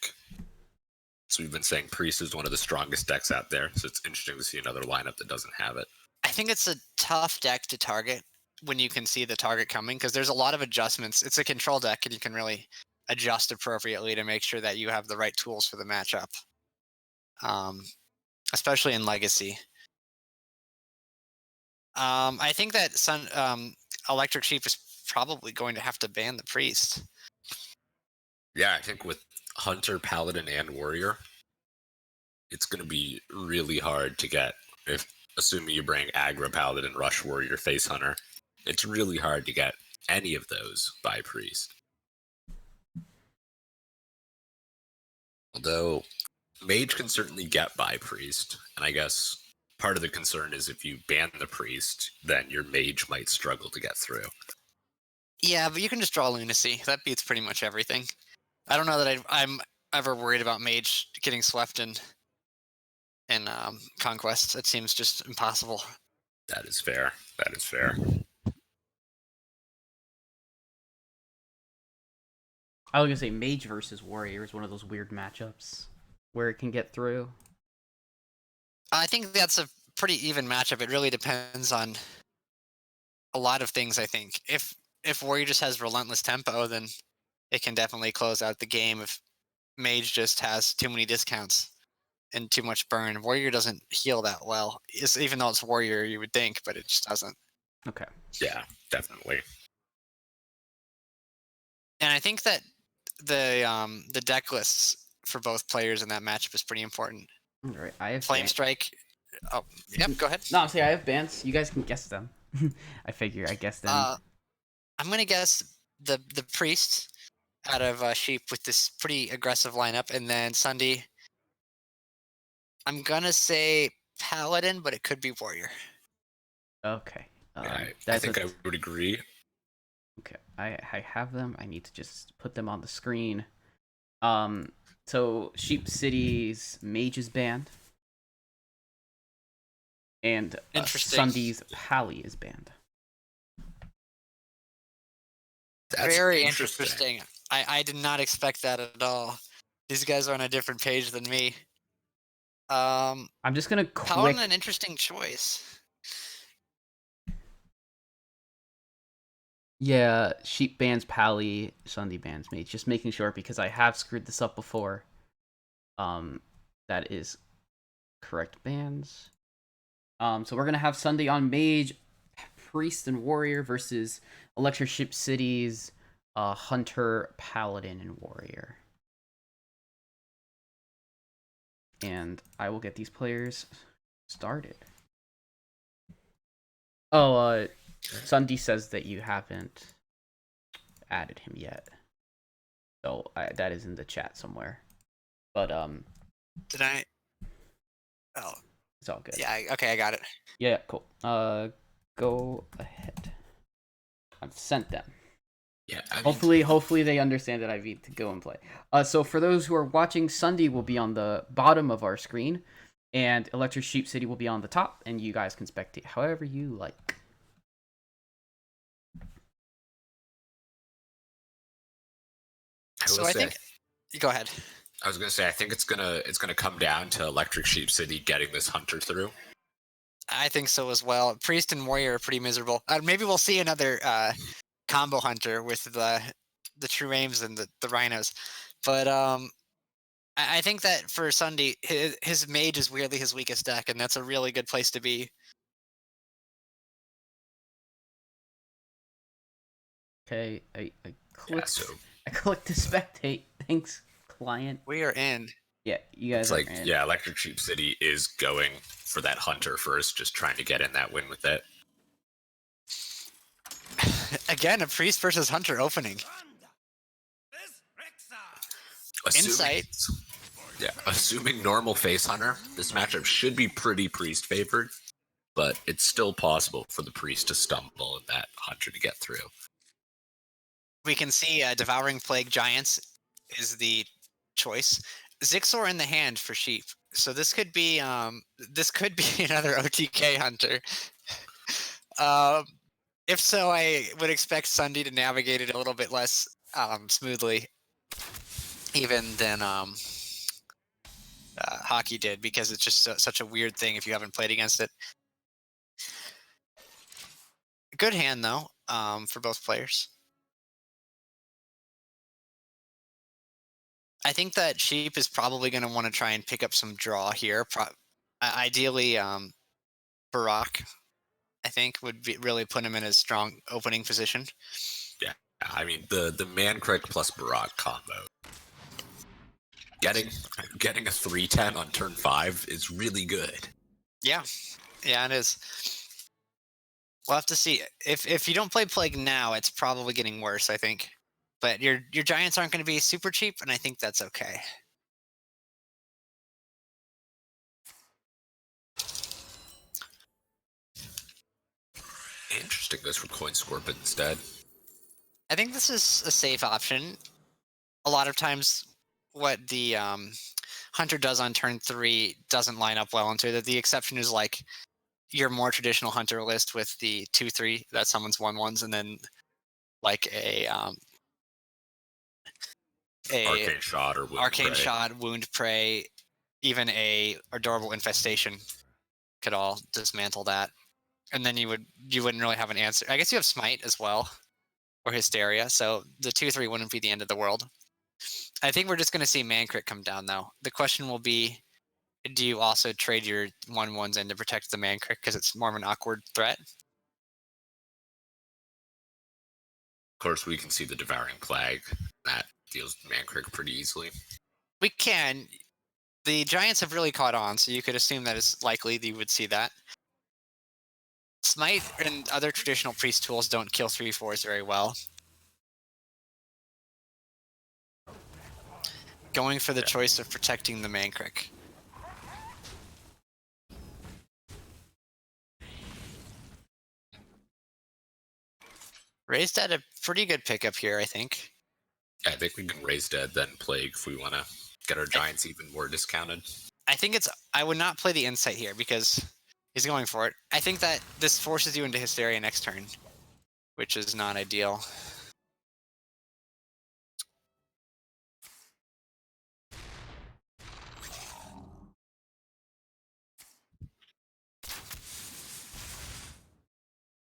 so we've been saying Priest is one of the strongest decks out there, so it's interesting to see another lineup that doesn't have it. I think it's a tough deck to target when you can see the target coming, because there's a lot of adjustments. It's a control deck, and you can really adjust appropriately to make sure that you have the right tools for the matchup, especially in Legacy. I think that Electric Sheep is probably going to have to ban the Priest. Yeah, I think with Hunter, Paladin, and Warrior, it's going to be really hard to get, if assuming you bring Aggro, Paladin, Rush Warrior, Face Hunter, it's really hard to get any of those by Priest. Although Mage can certainly get by Priest, and I guess part of the concern is if you ban the Priest, then your Mage might struggle to get through. Yeah, but you can just draw Lunacy. That beats pretty much everything. I don't know that I'm ever worried about Mage getting swept in Conquest. It seems just impossible. That is fair. That is fair. I was gonna say Mage versus Warrior is one of those weird matchups where it can get through. I think that's a pretty even matchup. It really depends on a lot of things, I think. If Warrior just has relentless tempo, then it can definitely close out the game. If Mage just has too many discounts and too much burn, Warrior doesn't heal that well. Even though it's Warrior, you would think, but it just doesn't. Okay. Yeah, definitely. And I think that the deck lists for both players in that matchup is pretty important. All right. I have Flame Strike. Oh, yep. Go ahead. No, I'm saying I have bans. You guys can guess them. I guessed them. I'm gonna guess the priest out of Sheep with this pretty aggressive lineup, and then Sunday. I'm gonna say Paladin, but it could be Warrior. Okay. I That's think I would agree. Okay. I have them. I need to just put them on the screen. So Sheep City's Mage is banned. And Interesting. Sunday's Pally is banned. That's Very interesting. interesting. I did not expect that at all. These guys are on a different page than me. I'm just gonna Paladin, click. an interesting choice. Yeah, Sheep bans Pally, Sunday bans me. Just making sure because I have screwed this up before. That is correct bans. So we're gonna have Sunday on Mage, Priest, and Warrior versus Electric Ship Cities, Hunter, Paladin, and Warrior. And I will get these players started. Oh, Sunday says that you haven't added him yet. So that is in the chat somewhere. But Did I? Oh, it's all good. yeah. Okay, I got it. Yeah, cool. Go ahead. I've sent them. Yeah. I mean, Hopefully they understand that I need to go and play. So for those who are watching, Sunday will be on the bottom of our screen, and Electric Sheep City will be on the top, and you guys can spectate however you like. So I think. Go ahead. I was gonna say I think it's gonna come down to Electric Sheep City getting this hunter through. I think so as well. Priest and Warrior are pretty miserable. Maybe we'll see another combo hunter with the true aims and the rhinos. But I think that for Sunday, his mage is weirdly his weakest deck, and that's a really good place to be. Okay, I clicked. Yeah, so I clicked to spectate. Thanks, client. We are in. Yeah, you guys it's are like in. yeah, Electric Sheep City is going for that hunter first, just trying to get in that win with it. Again, a priest versus hunter opening. Insight. Yeah, assuming normal face hunter, this matchup should be pretty priest favored, but it's still possible for the priest to stumble and that hunter to get through. We can see Devouring Plague Giants is the choice. Zixor in the hand for sheep. So this could be another OTK hunter. If so, I would expect Sunday to navigate it a little bit less smoothly, even than Hockey did, because it's just such a weird thing if you haven't played against it. Good hand though, for both players. I think that Sheep is probably going to want to try and pick up some draw here. Ideally, Barak, I think, would really put him in a strong opening position. Yeah, I mean the man crick plus Barak combo. Getting a 3-10 on turn 5 is really good. Yeah, it is. We'll have to see. If you don't play Plague now, it's probably getting worse, I think. But your Giants aren't going to be super cheap, and I think that's okay. Interesting, goes for Coin Scorpion instead. I think this is a safe option. A lot of times, what the Hunter does on turn 3 doesn't line up well into it. The exception is like your more traditional Hunter list with the 2/3 that summons 1/1s, and then like a Arcane Shot or Wound Prey, even a Adorable Infestation could all dismantle that. And then you wouldn't really have an answer. I guess you have Smite as well, or Hysteria, so the 2/3 wouldn't be the end of the world. I think we're just going to see Mancrit come down, though. The question will be, do you also trade your 1/1s in to protect the Mancrit because it's more of an awkward threat? Of course, we can see the Devouring Plague. That deals Mancrit pretty easily. We can. The Giants have really caught on, so you could assume that it's likely that you would see that. Smite and other traditional priest tools don't kill 3/4s very well. Going for the choice of protecting the Mancrit. Raised Dead a pretty good pickup here, I think. Yeah, I think we can raise Dead, then Plague if we want to get our Giants even more discounted. I would not play the Insight here because he's going for it. I think that this forces you into Hysteria next turn, which is not ideal.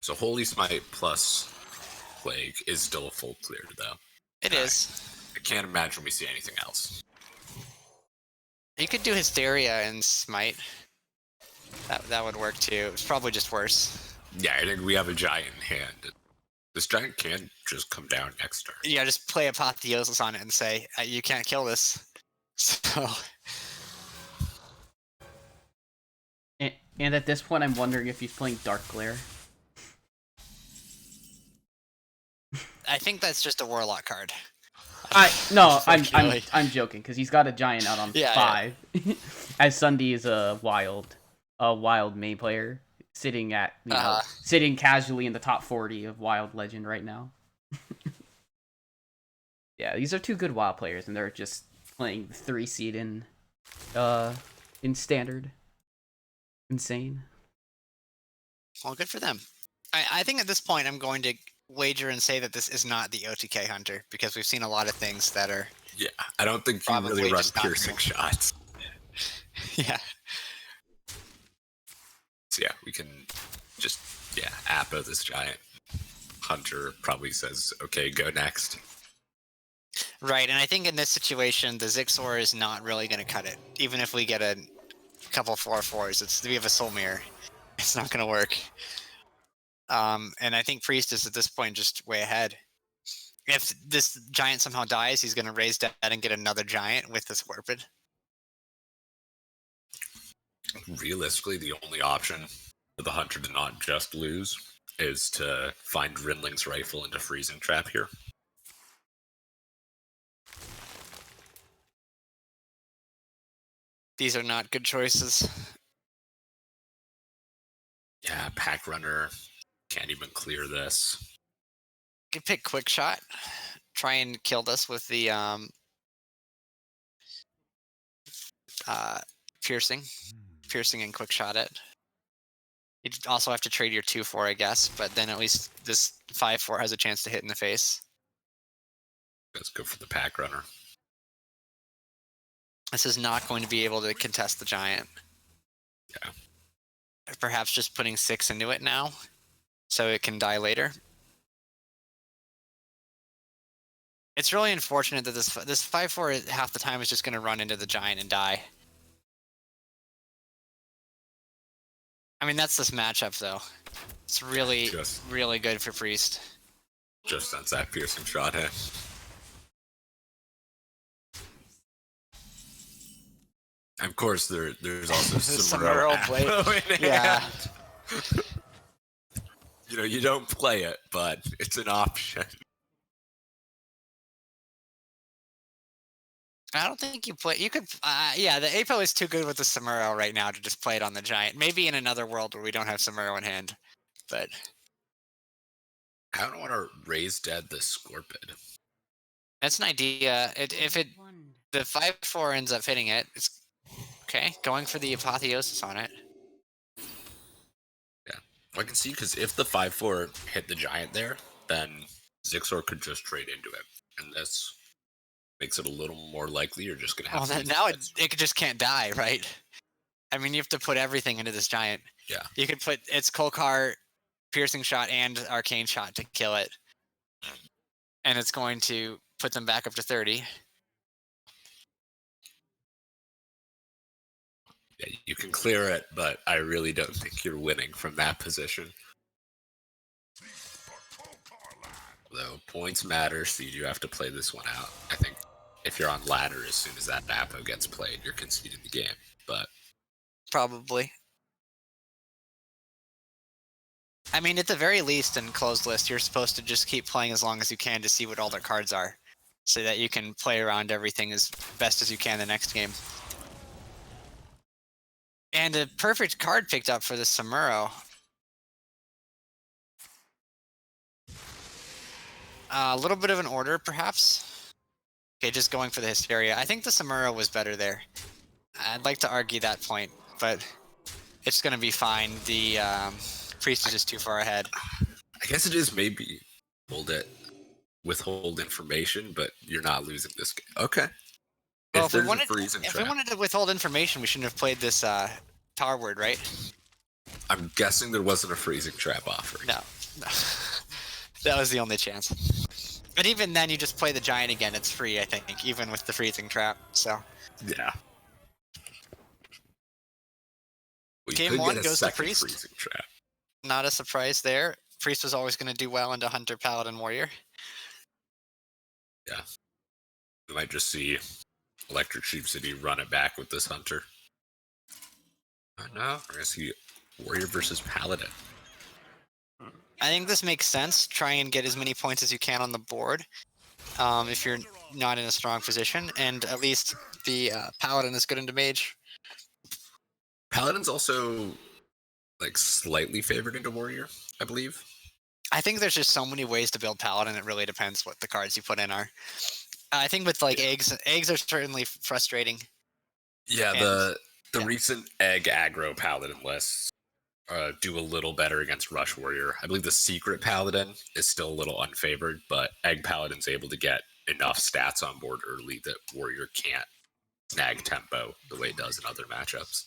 So Holy Smite plus Plague is still a full clear, though. It is. I can't imagine we see anything else. You could do Hysteria and Smite. That would work too. It's probably just worse. Yeah, I think we have a giant in hand. This giant can just come down next turn. Yeah, just play Apotheosis on it and say, you can't kill this. So... And at this point, I'm wondering if he's playing Dark Glare. I think that's just a Warlock card. I'm joking because he's got a giant out on 5. Yeah. As Sunday is a wild main player sitting at sitting casually in the top 40 of Wild Legend right now. Yeah, these are two good Wild players, and they're just playing 3 seed in Standard. Insane. Well, good for them. I think at this point I'm going to wager and say that this is not the OTK Hunter, because we've seen a lot of things that are... Yeah, I don't think you really run piercing shots. Yeah. So yeah, we can just, Appa this giant. Hunter probably says, okay, go next. Right, and I think in this situation, the Zixor is not really going to cut it. Even if we get a couple 4/4s, we have a Soul Mirror. It's not going to work. And I think Priest is at this point just way ahead. If this giant somehow dies, he's going to raise that and get another giant with this Warped. Realistically, the only option for the Hunter to not just lose is to find Rinling's Rifle into Freezing Trap here. These are not good choices. Yeah, Pack Runner can't even clear this. You could pick Quick Shot. Try and kill this with the Piercing. Piercing and Quick Shot it. You'd also have to trade your 2/4, I guess, but then at least this 5/4 has a chance to hit in the face. Let's go for the Pack Runner. This is not going to be able to contest the giant. Yeah. Perhaps just putting 6 into it now, so it can die later. It's really unfortunate that this 5/4 half the time is just going to run into the giant and die. I mean, that's this matchup, though. It's really, really good for Priest. Just sends that piercing shot hit. Of course, there's also Samuro Blade. Yeah. You don't play it, but it's an option. I don't think you play. You could. The Apo is too good with the Samuro right now to just play it on the giant. Maybe in another world where we don't have Samuro in hand, but I don't want to raise dead the Scorpid. That's an idea. The 5/4 ends up hitting it. It's okay. Going for the Apotheosis on it. Yeah, I can see, because if the 5/4 hit the giant there, then Zixor could just trade into it, and this makes it a little more likely you're just gonna have. Well, now it just can't die, right? I mean, you have to put everything into this giant. Yeah. You could put its Kolkar, Piercing Shot, and Arcane Shot to kill it, and it's going to put them back up to 30. Yeah, you can clear it, but I really don't think you're winning from that position. Though points matter, so you do have to play this one out. I think if you're on ladder, as soon as that Apo gets played, you're conceding the game. But probably. I mean, at the very least, in closed list, you're supposed to just keep playing as long as you can to see what all their cards are, so that you can play around everything as best as you can the next game. And a perfect card picked up for the Samuro. A little bit of an order, perhaps. Okay, just going for the Hysteria. I think the Samuro was better there. I'd like to argue that point, but it's going to be fine. The Priest is just too far ahead. I guess it is maybe withhold information, but you're not losing this game. Okay. Well, if we wanted to withhold information, we shouldn't have played this Power Word, right? I'm guessing there wasn't a freezing trap offering. No. That was the only chance. But even then, you just play the giant again. It's free, I think, even with the freezing trap. So Yeah. We Game could one get a goes to second Priest. freezing trap. not a surprise there. Priest was always going to do well into Hunter, Paladin, Warrior. Yeah. We might just see Electric Sheep City run it back with this Hunter. No, we're going to see Warrior versus Paladin. I think this makes sense. Try and get as many points as you can on the board if you're not in a strong position, and at least the Paladin is good into Mage. Paladin's also like slightly favored into Warrior, I believe. I think there's just so many ways to build Paladin. It really depends what the cards you put in are. I think with like eggs are certainly frustrating. Yeah, And- the recent egg aggro Paladin lists do a little better against Rush Warrior. I believe the Secret Paladin is still a little unfavored, but Egg Paladin's able to get enough stats on board early that Warrior can't snag tempo the way it does in other matchups.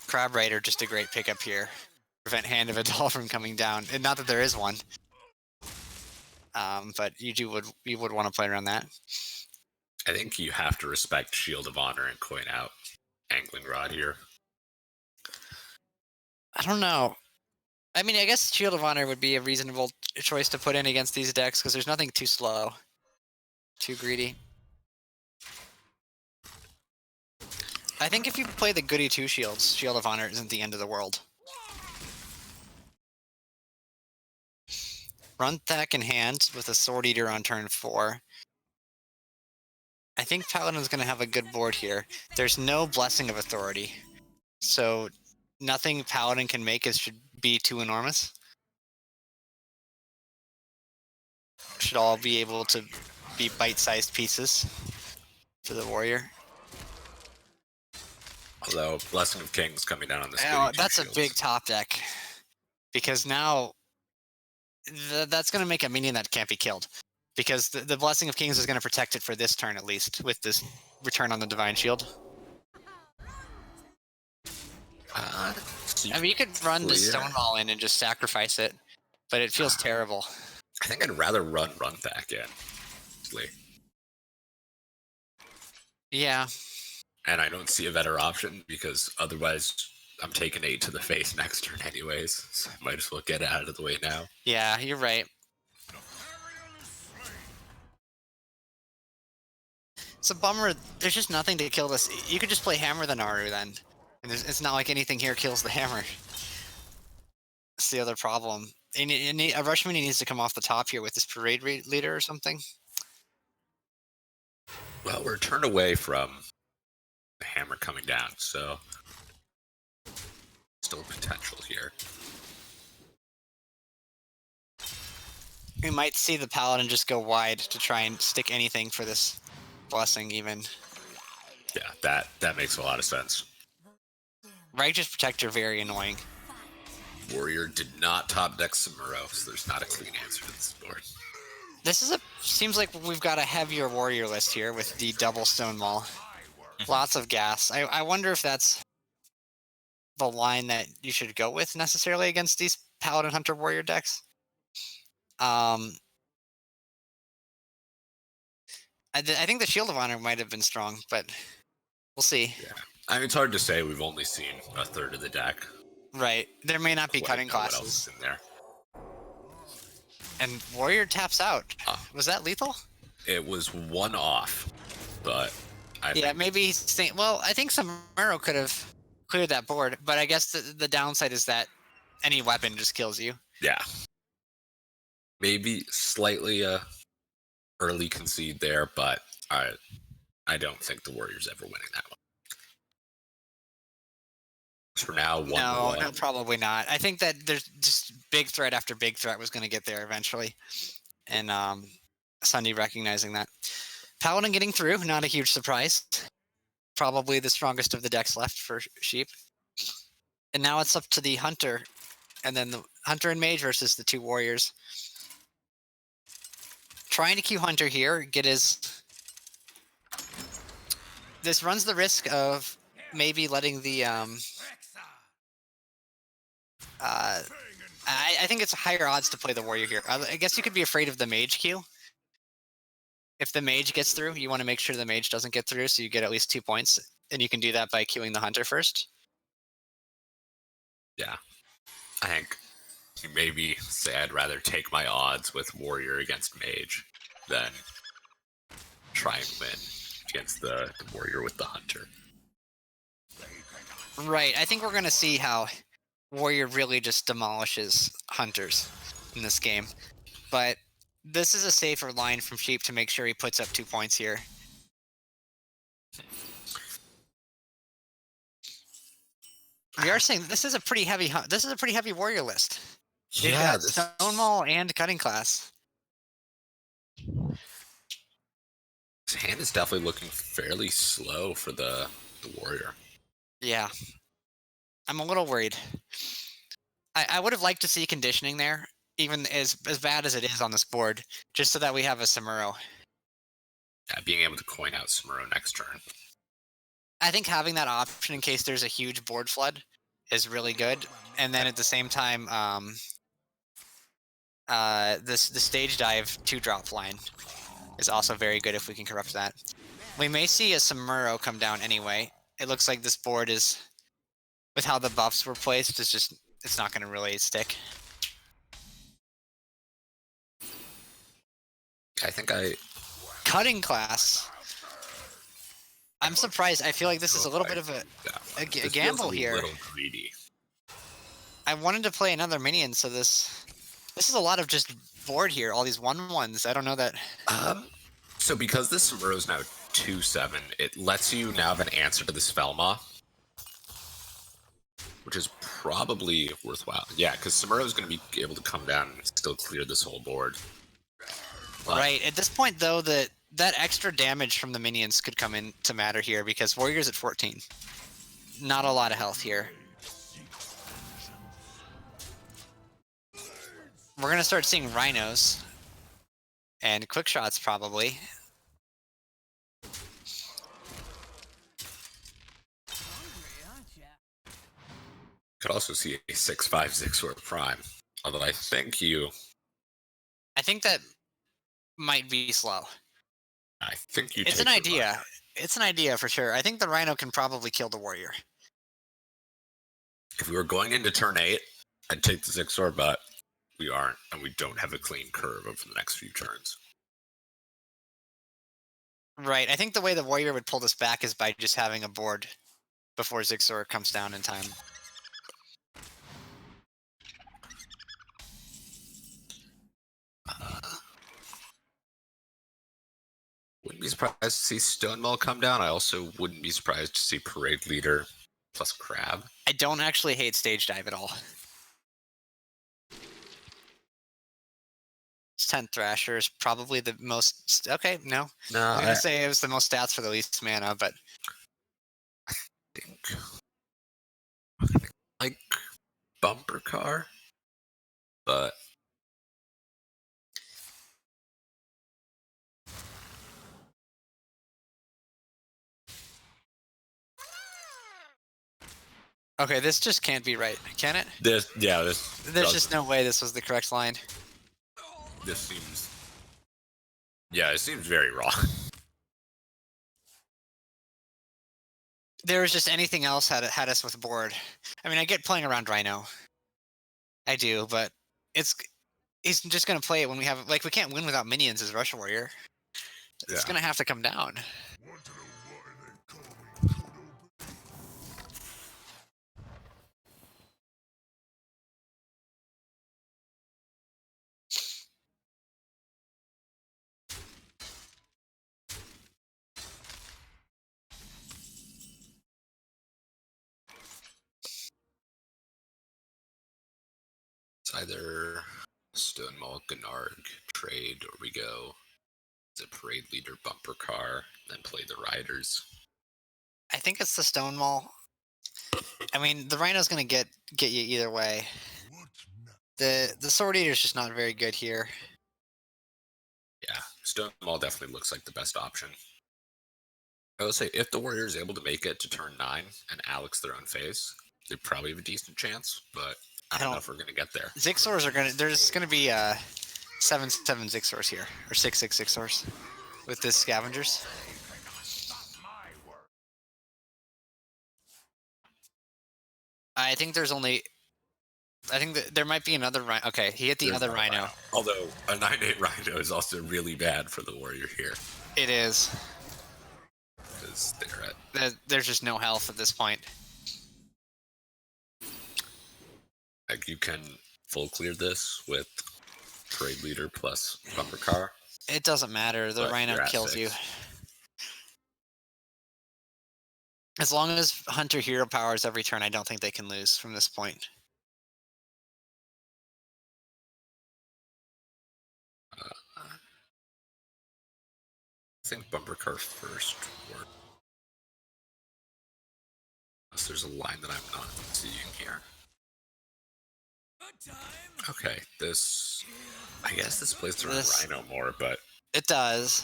Crab Raider, just a great pickup here. Prevent Hand of a Doll from coming down. And not that there is one. But you would want to play around that. I think you have to respect Shield of Honor and coin out Angling Rod here. I don't know. I mean, I guess Shield of Honor would be a reasonable choice to put in against these decks because there's nothing too slow, too greedy. I think if you play the Goody 2 shields, Shield of Honor isn't the end of the world. Run Thack in hand with a Sword Eater on turn 4. I think Paladin's going to have a good board here. There's no Blessing of Authority, so nothing Paladin can make should be too enormous. Should all be able to be bite-sized pieces for the Warrior. Although Blessing of Kings coming down on this. Oh, that's a big top deck. Because now that's going to make a minion that can't be killed. Because the Blessing of Kings is going to protect it for this turn at least, with this return on the Divine Shield. I mean, you could run the Stonewall in and just sacrifice it, but it feels terrible. I think I'd rather run Thack in. Honestly. Yeah. And I don't see a better option because otherwise I'm taking 8 to the face next turn anyways. So I might as well get it out of the way now. Yeah, you're right. It's a bummer. There's just nothing to kill this. You could just play Hammer the Naru then. And it's not like anything here kills the Hammer. That's the other problem. And a Rushman needs to come off the top here with this Parade Leader or something. Well, we're turned away from the Hammer coming down, so still potential here. We might see the Paladin just go wide to try and stick anything for this Blessing even. Yeah, that makes a lot of sense. Righteous Protector, very annoying. Warrior did not top deck Samuro, so there's not a clean answer to this board. This seems like we've got a heavier Warrior list here with the double Stonewall. Lots of gas. I wonder if that's the line that you should go with necessarily against these Paladin Hunter Warrior decks. I think the Shield of Honor might have been strong, but we'll see. Yeah, I mean, it's hard to say. We've only seen a third of the deck. Right. There may not be cutting What else classes. is in there? And Warrior taps out. Was that lethal? It was one off, but I think Maybe he's saying, well, I think Samuro could have cleared that board, but I guess the downside is that any weapon just kills you. yeah, maybe slightly early concede there, but I don't think the Warriors ever winning that one. For now, 1-1. No, probably not. I think that there's just big threat after big threat was going to get there eventually, and Sunday recognizing that. Paladin getting through, not a huge surprise. Probably the strongest of the decks left for Sheep. And now it's up to the Hunter, and then the Hunter and Mage versus the two Warriors. trying to Q Hunter here, get his... This runs the risk of maybe letting the... I think it's higher odds to play the warrior here. I guess you could be afraid of the mage Q. If the mage gets through, you want to make sure the mage doesn't get through, so you get at least 2 points. And you can do that by queuing the hunter first. Yeah. I think you maybe say I'd rather take my odds with warrior against mage than try and win against the warrior with the hunter. Right, I think we're going to see how warrior really just demolishes hunters in this game. But this is a safer line from Sheep to make sure he puts up 2 points here. We are saying this is a pretty heavy warrior list. You've got Stonewall and Cutting Class. His hand is definitely looking fairly slow for the warrior. Yeah. I'm a little worried. I would have liked to see conditioning there, even as bad as it is on this board, just so that we have a Samuro. Yeah, being able to coin out Samuro next turn. I think having that option in case there's a huge board flood is really good. And then at the same time, the stage dive 2-drop line is also very good if we can corrupt that. We may see a Samuro come down anyway. It looks like this board is, with how the buffs were placed, it's not going to really stick. I think Cutting Class. I'm surprised. I feel like this is a little bit of a gamble here. A little greedy. I wanted to play another minion, so this is a lot of just board here. All these 1/1s. I don't know that. So because this Samuro is now 2/7, it lets you now have an answer to this Velma, which is probably worthwhile. Yeah, because Samuro is going to be able to come down and still clear this whole board. But right. At this point, though, that extra damage from the minions could come in to matter here because Warrior's at 14. Not a lot of health here. We're going to start seeing rhinos and quick shots probably. could also see a 6/5 Zigzor Prime. Although I think that might be slow. It's an idea. It's an idea for sure. I think the Rhino can probably kill the Warrior. If we were going into turn 8, I'd take the Zigzor, but we aren't, and we don't have a clean curve over the next few turns. Right. I think the way the Warrior would pull this back is by just having a board before Zigzor comes down in time. Wouldn't be surprised to see Stonewall come down. I also wouldn't be surprised to see Parade Leader plus Crab. I don't actually hate Stage Dive at all. It's 10 Thrasher is probably the most... Okay, no. No, I'm going to say it was the most stats for the least mana, but... I think... like Bumper Car, but... Okay, this just can't be right, can it? There's just no way this was the correct line. This seems... Yeah, it seems very wrong. There was just anything else had us with board. I mean, I get playing around Rhino. I do, but he's just gonna play it when we have we can't win without minions as Rush Warrior. It's gonna have to come down. It's either Stonewall, Gnarg, trade, or we go the Parade Leader Bumper Car, then play the Riders. I think it's the Stonewall. I mean, the Rhino's gonna get you either way. The Sword Eater's just not very good here. Yeah, Stonewall definitely looks like the best option. I will say, if the Warrior is able to make it to turn 9 and Alex their own phase, they probably have a decent chance, but I don't know if we're going to get there. Zixors are gonna. There's gonna be 7/7 Zixors here, or 6/6 Zixors with this scavengers. I think there's only. I think that there might be another rhino. Okay, he hit the There's other not a rhino. Although a 9/8 Rhino is also really bad for the Warrior here. It is. Because they're at. There's just no health at this point. Like, you can full clear this with Parade Leader plus Bumper Car. It doesn't matter. The But rhino you're at kills 6. you. As long as Hunter hero powers every turn, I don't think they can lose from this point. I think Bumper Car first. Or unless there's a line that I'm not seeing here. Okay, this. I guess this plays around Rhino more, but. It does.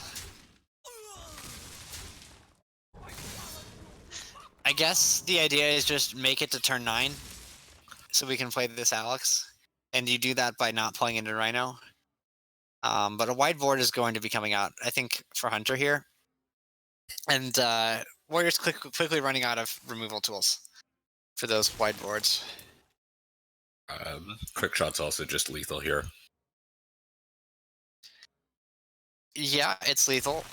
I guess the idea is just make it to turn 9 so we can play this Alex. And you do that by not playing into Rhino. But a wide board is going to be coming out, I think, for Hunter here. And Warriors quickly running out of removal tools for those wide boards. Quick Shot's also just lethal here. Yeah, it's lethal.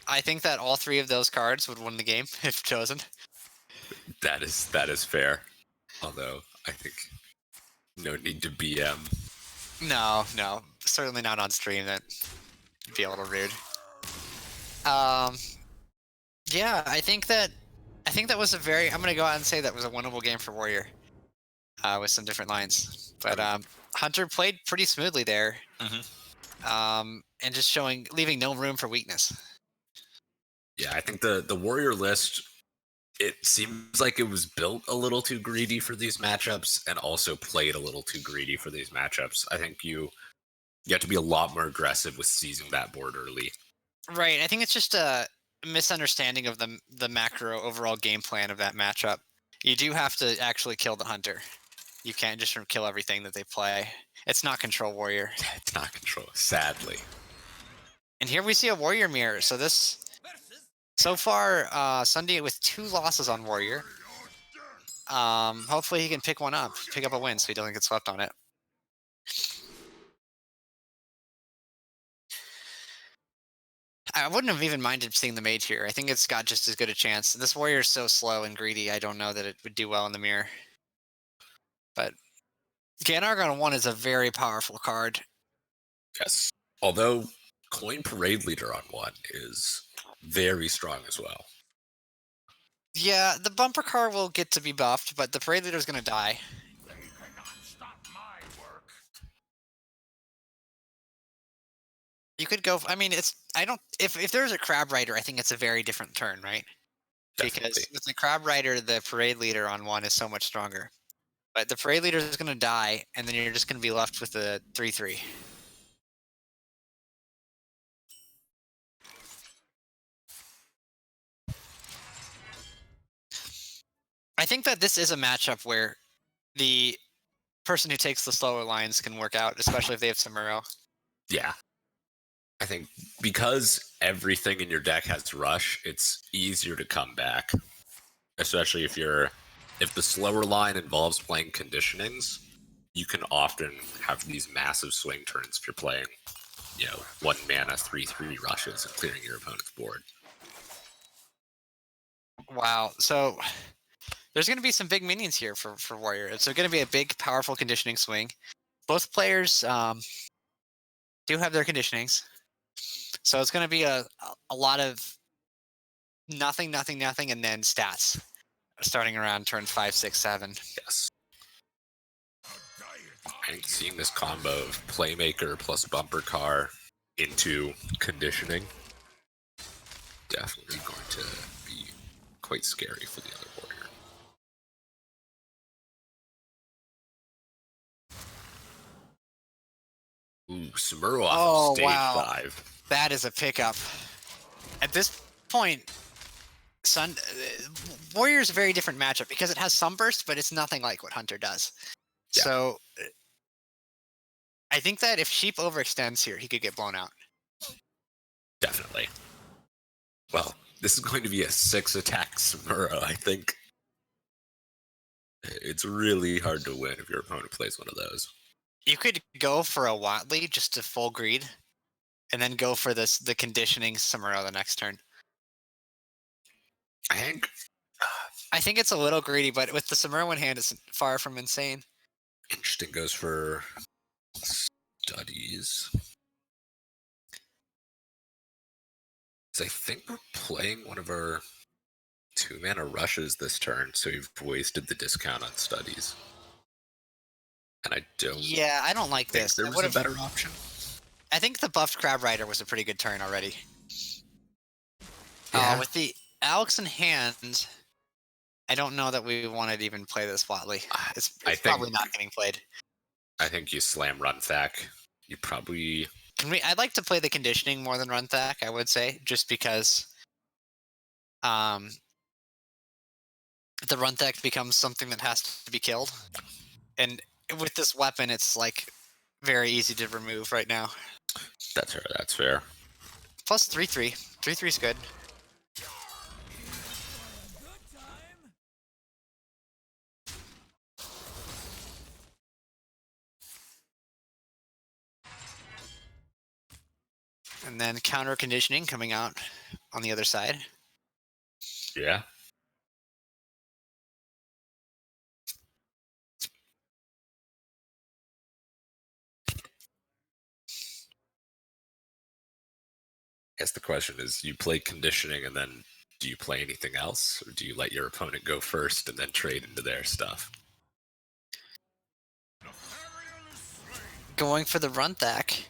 I think that all 3 of those cards would win the game if chosen. That is fair. Although, I think no need to BM. No, certainly not on stream. That'd be a little rude. Yeah, I think that was a very. I'm gonna go out and say that was a winnable game for Warrior, with some different lines. But Hunter played pretty smoothly there, and just leaving no room for weakness. Yeah, I think the Warrior list. It seems like it was built a little too greedy for these matchups, and also played a little too greedy for these matchups. I think you have to be a lot more aggressive with seizing that board early. Right. I think it's just a misunderstanding of the macro overall game plan of that matchup. You do have to actually kill the Hunter. You can't just kill everything that they play. It's not Control Warrior. It's not Control, sadly. And here we see a Warrior mirror. So this, so far, Sunday with 2 losses on Warrior. Hopefully he can pick up a win so he doesn't get swept on it. I wouldn't have even minded seeing the mage here. I think it's got just as good a chance. This Warrior is so slow and greedy, I don't know that it would do well in the mirror. But Ganarg on 1 is a very powerful card. Yes. Although Coin Parade Leader on 1 is very strong as well. Yeah, the bumper car will get to be buffed, but the Parade Leader is going to die. You could go. I mean, if there's a Crab Rider, I think it's a very different turn, right? Definitely. Because with the Crab Rider, the Parade Leader on 1 is so much stronger. But the Parade Leader is going to die, and then you're just going to be left with the 3/3. I think that this is a matchup where the person who takes the slower lines can work out, especially if they have Samuro. Yeah. I think because everything in your deck has Rush, it's easier to come back. Especially if the slower line involves playing conditionings, you can often have these massive swing turns if you're playing, 1 mana 3/3 rushes and clearing your opponent's board. Wow. So there's going to be some big minions here for Warrior. It's going to be a big, powerful conditioning swing. Both players do have their conditionings. So it's going to be a lot of nothing, and then stats starting around turn 5, 6, 7. Yes. I think seeing this combo of Playmaker plus Bumper Car into conditioning definitely going to be quite scary for the other Warrior. Ooh, Sumuro off Oh, of stage wow. 5. That is a pickup. At this point, Warrior's a very different matchup because it has Sunburst, but it's nothing like what Hunter does. Yeah. So I think that if Sheep overextends here, he could get blown out. Definitely. Well, this is going to be a 6-attack Sumuro, I think. It's really hard to win if your opponent plays one of those. You could go for a Watley just to full greed, and then go for the conditioning Sumuro the next turn. I think it's a little greedy, but with the Sumuro in hand, it's far from insane. Interesting goes for studies. So I think we're playing one of our 2-mana rushes this turn, so we've wasted the discount on studies. And I don't Yeah, I don't like think this. there was a better option. I think the buffed Crab Rider was a pretty good turn already. Yeah. With the Alex in hand, I don't know that we wanted to even play this Watley. It's probably not getting played. I think you slam Runthack. You probably... I'd like to play the conditioning more than Runthack, I would say, just because the Runthack becomes something that has to be killed. And with this weapon, it's like very easy to remove right now. That's fair. That's fair. Plus 3/3. 3/3 is good. And then counter conditioning coming out on the other side. Yeah. I guess the question is, you play conditioning and then do you play anything else? Or do you let your opponent go first and then trade into their stuff? Going for the Runthack.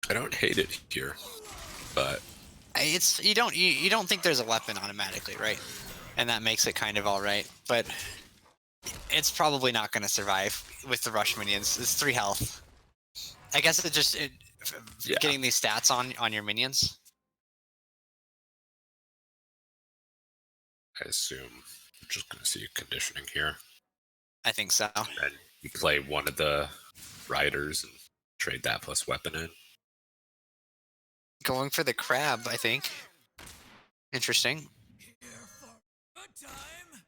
I don't hate it here, but It's you don't think there's a weapon automatically, right? And that makes it kind of all right, but it's probably not going to survive with the rush minions. It's 3 health. I guess getting these stats on your minions. I assume I'm just going to see conditioning here. I think so. And then you play one of the riders and trade that plus weapon in. Going for the crab, I think. Interesting. Here for a good time.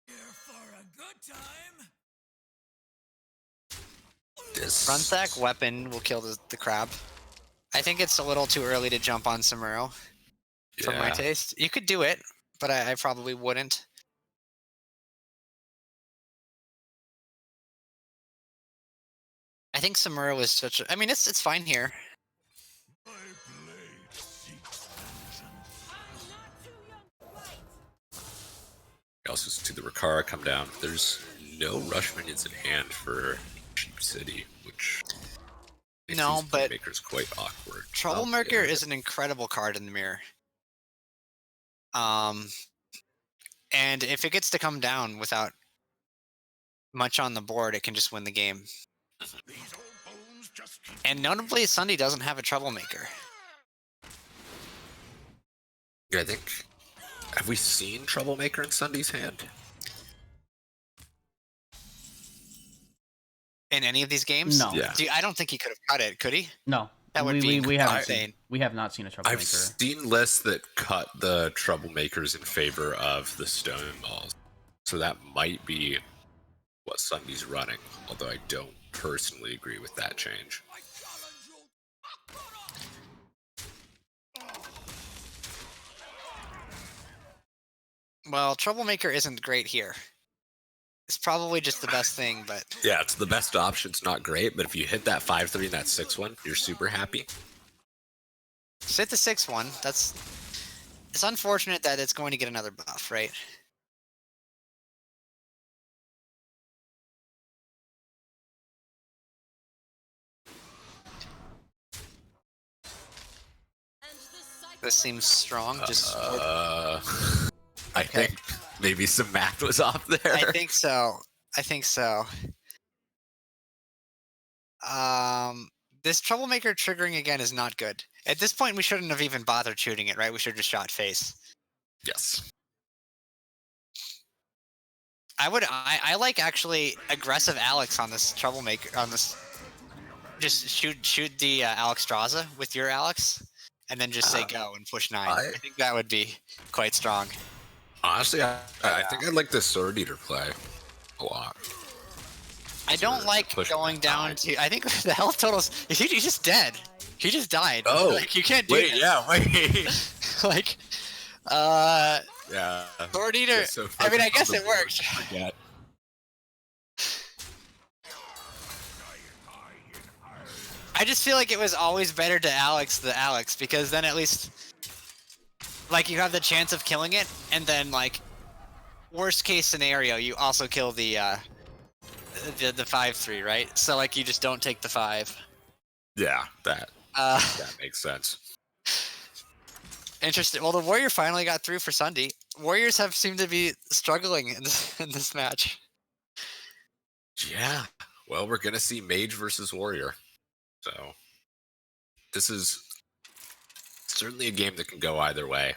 Here for a good time. This Runthack weapon will kill the crab. I think it's a little too early to jump on Sumuro for my taste. You could do it, but I probably wouldn't. I think Sumuro is such a... I mean, it's fine here. We also see the Rikara come down. There's no rush minions in hand for Sheep City, which makes No, these but makers quite awkward. Troublemaker is an incredible card in the mirror. And if it gets to come down without much on the board, it can just win the game. And notably, Sunday doesn't have a Troublemaker. Yeah, I think... Have we seen Troublemaker in Sunday's hand? In any of these games? No. Yeah. I don't think he could have cut it, could he? No. That would be we haven't insane. seen, we have not seen a troublemaker. I've seen lists that cut the Troublemakers in favor of the Stone Balls. So that might be what Sunday's running, although I don't personally agree with that change. Well, Troublemaker isn't great here. It's probably just the best thing, but... Yeah, it's the best option. It's not great, but if you hit that 5-3 and that 6-1, you're super happy. Sit the 6-1. It's unfortunate that it's going to get another buff, right? This seems strong. I think maybe some math was off there. I think so. This Troublemaker triggering again is not good. At this point, we shouldn't have even bothered shooting it, right? We should have just shot face. Yes. I like actually aggressive Alex on this Troublemaker, on this. Just shoot the Alex Straza with your Alex, and then just say go and push 9. I think that would be quite strong. Honestly, I think I like this Sword Eater play a lot. I don't like going down to. I think the health totals. He's just dead. He just died. Oh, like, you can't do wait, this. yeah, wait. Like, yeah. Sword Eater. So I mean, I guess it worked. Forget. I just feel like it was always better to Alex the Alex, because then at least, like, you have the chance of killing it, and then, like, worst case scenario, you also kill the 5/3, right? So, like, you just don't take the 5. Yeah, that makes sense. Interesting. Well, the Warrior finally got through for Sunday. Warriors have seemed to be struggling in this match. Yeah. Well, we're gonna see Mage versus Warrior. So this is certainly a game that can go either way.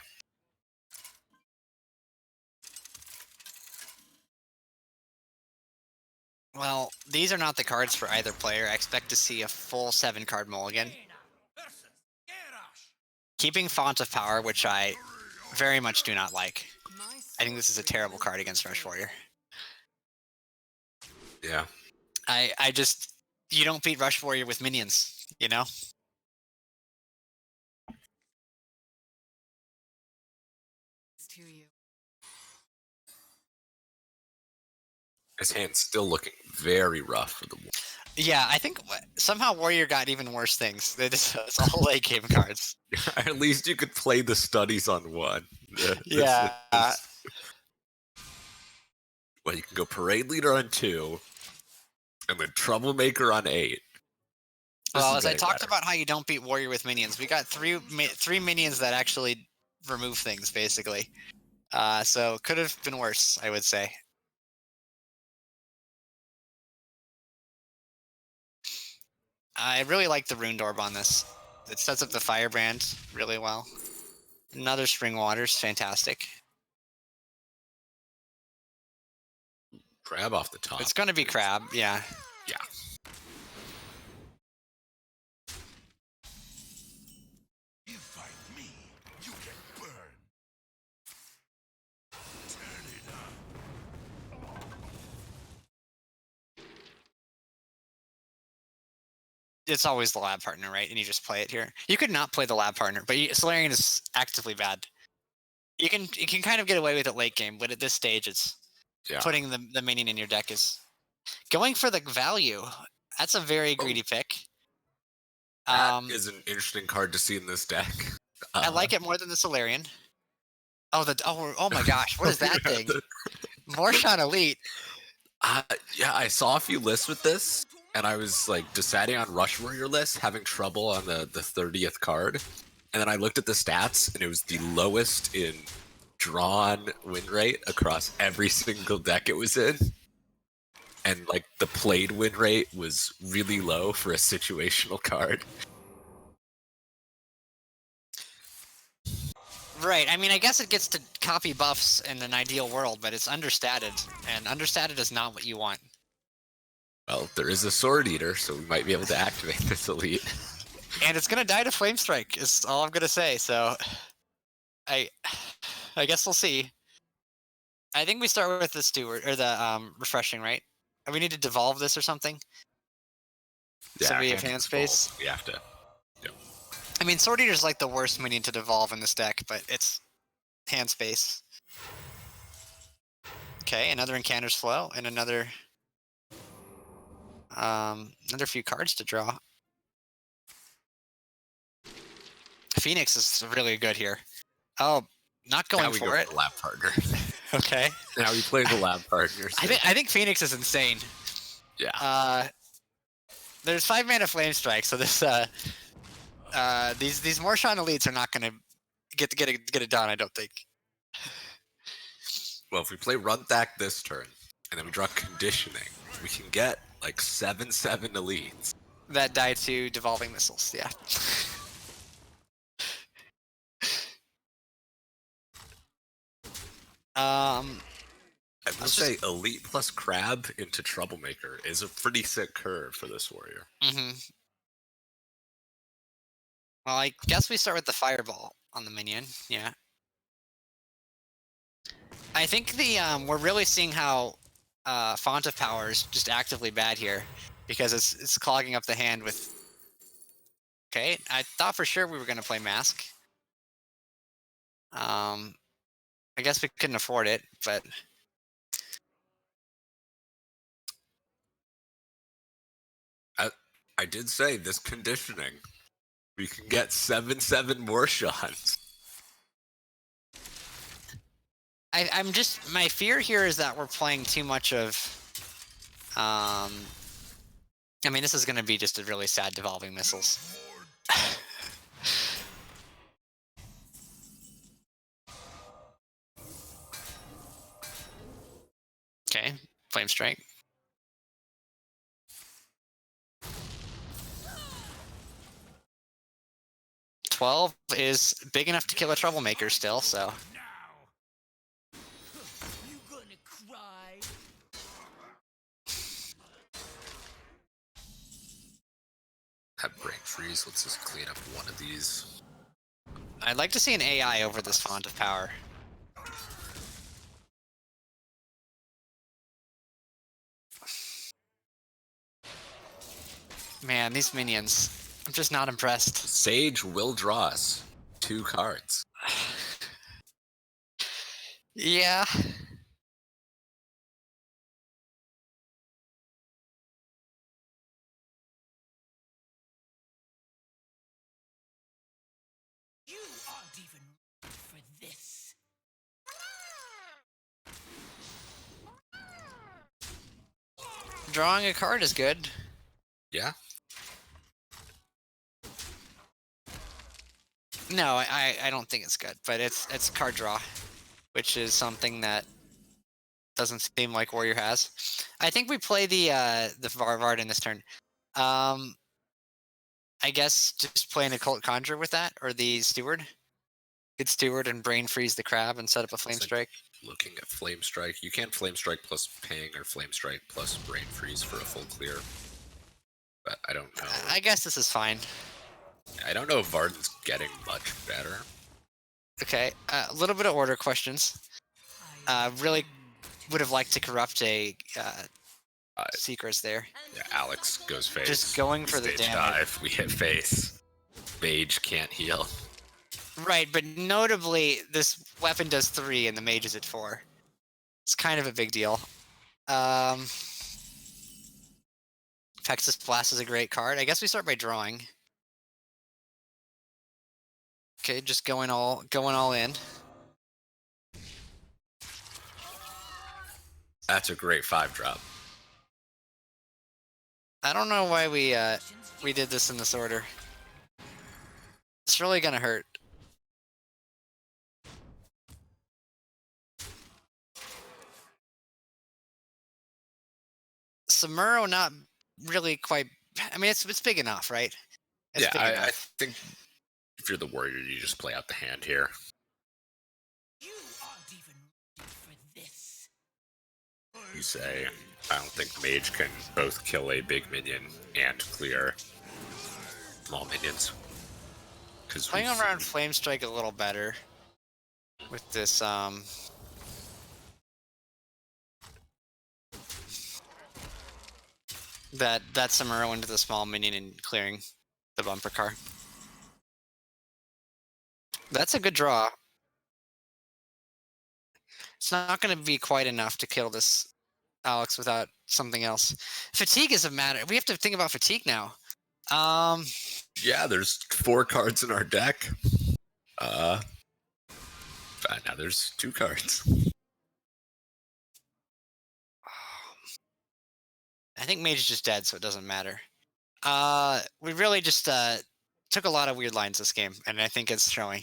Well, these are not the cards for either player. I expect to see a full 7-card mulligan. Keeping Font of Power, which I very much do not like. I think this is a terrible card against Rush Warrior. Yeah. I just, you don't beat Rush Warrior with minions, you know? His hand's still looking very rough for the Warrior. Yeah, I think somehow Warrior got even worse things. It's all late game cards. At least you could play the studies on 1. Yeah. Well, you can go Parade Leader on 2, and then Troublemaker on 8. Well, as I talked about how you don't beat Warrior with minions, we got three minions that actually remove things, basically. So could have been worse, I would say. I really like the Runed Orb on this. It sets up the Firebrand really well. Another Spring Waters, fantastic. Crab off the top. It's going to be Crab, yeah. Yeah. You fight me, you get burned. Turn it up. It's always the lab partner, right? And you just play it here. You could not play the lab partner, but Solarian is actively bad. You can kind of get away with it late game, but at this stage, it's putting the minion in your deck is going for the value. That's a very greedy pick. That is an interesting card to see in this deck. I like it more than the Solarian. Oh my gosh, what is that thing? Morshan Elite. Yeah, I saw a few lists with this, and I was like deciding on Rush Warrior lists, having trouble on the 30th card. And then I looked at the stats, and it was the lowest in drawn win rate across every single deck it was in. And like the played win rate was really low for a situational card. Right, I mean, I guess it gets to copy buffs in an ideal world, but it's understated, and understated is not what you want. Well, there is a Sword Eater, so we might be able to activate this elite. And it's gonna die to Flame Strike, is all I'm gonna say, so I guess we'll see. I think we start with the Steward, or the Refreshing, right? We need to devolve this or something? Yeah, so we have hand space? We have to. Yep. I mean, Sword Eater's like the worst minion to devolve in this deck, but it's hand space. Okay, another Encanter's Flow, and another few cards to draw. Phoenix is really good here. Oh, not going for it. The lab partner. Okay. Now we play the lab partners. I think Phoenix is insane. Yeah. There's 5 mana Flame Strike, so this these Morshan elites are not gonna get it done, I don't think. Well, if we play Runthak this turn, and then we draw Conditioning, we can get like 7/7 elites. that die to devolving missiles. Yeah. I would say Elite plus Crab into Troublemaker is a pretty sick curve for this warrior. Well, I guess we start with the Fireball on the minion. Yeah. I think we're really seeing how Font of Power is just actively bad here because it's clogging up the hand with. Okay, I thought for sure we were gonna play Mask. I guess we couldn't afford it, but I did say this conditioning, we can get 7/7 more shots. I'm just my fear here is that we're playing too much of. I mean, this is gonna be just a really sad devolving missiles. Okay, Flame Strike. $12 is big enough to kill a Troublemaker still, so. You gonna cry? That Brain Freeze lets us clean up one of these. I'd like to see an AI over this Font of Power. Man, these minions. I'm just not impressed. Sage will draw us 2 cards. Yeah. You aren't even ready for this. Drawing a card is good. Yeah. No, I don't think it's good, but it's card draw, which is something that doesn't seem like Warrior has. I think we play the Varvard in this turn. I guess just play an Occult Conjure with that, or the Steward. Good Steward and Brain Freeze the Crab and set up a Flame Strike. Looking at Flame Strike, you can't Flame Strike plus Ping or Flame Strike plus Brain Freeze for a full clear. But I don't know. I guess this is fine. I don't know if Varden's getting much better. Okay, a little bit of order questions. Really would have liked to corrupt a Seekers there. Yeah, Alex goes face. Just going for the Stage damage. dive, we hit face. Mage can't heal. Right, but notably, this weapon does 3 and the mage is at 4. It's kind of a big deal. Texas Blast is a great card. I guess we start by drawing. Okay, just going all in. That's a great 5-drop. I don't know why we did this in this order. It's really gonna hurt. Samuro not really quite. I mean, it's big enough, right? It's Yeah, big I enough. think if you're the warrior, you just play out the hand here. You aren't even ready for this. You say, I don't think mage can both kill a big minion and clear small minions. Because Playing around Flame Strike a little better with this that Samuro into the small minion and clearing the bumper car. That's a good draw. It's not going to be quite enough to kill this Alex without something else. Fatigue is a matter. We have to think about fatigue now. yeah, there's 4 cards in our deck. Now there's 2 cards. I think Mage is just dead, so it doesn't matter. We really just took a lot of weird lines this game, and I think it's showing.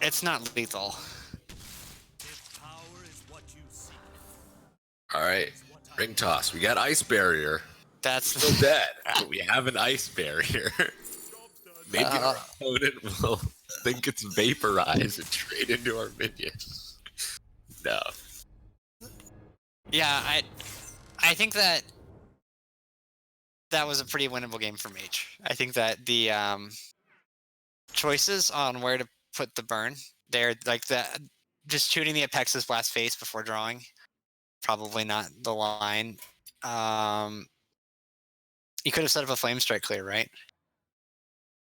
It's not lethal. All right, ring toss. We got ice barrier. That's Still dead, but we have an ice barrier. Maybe our opponent will think it's vaporize and trade into our minions. No. yeah. I think that was a pretty winnable game for Mage. I think that the choices on where to put the burn, they're like just shooting the Apex's blast face before drawing, probably not the line. You could have set up a flame strike clear, right?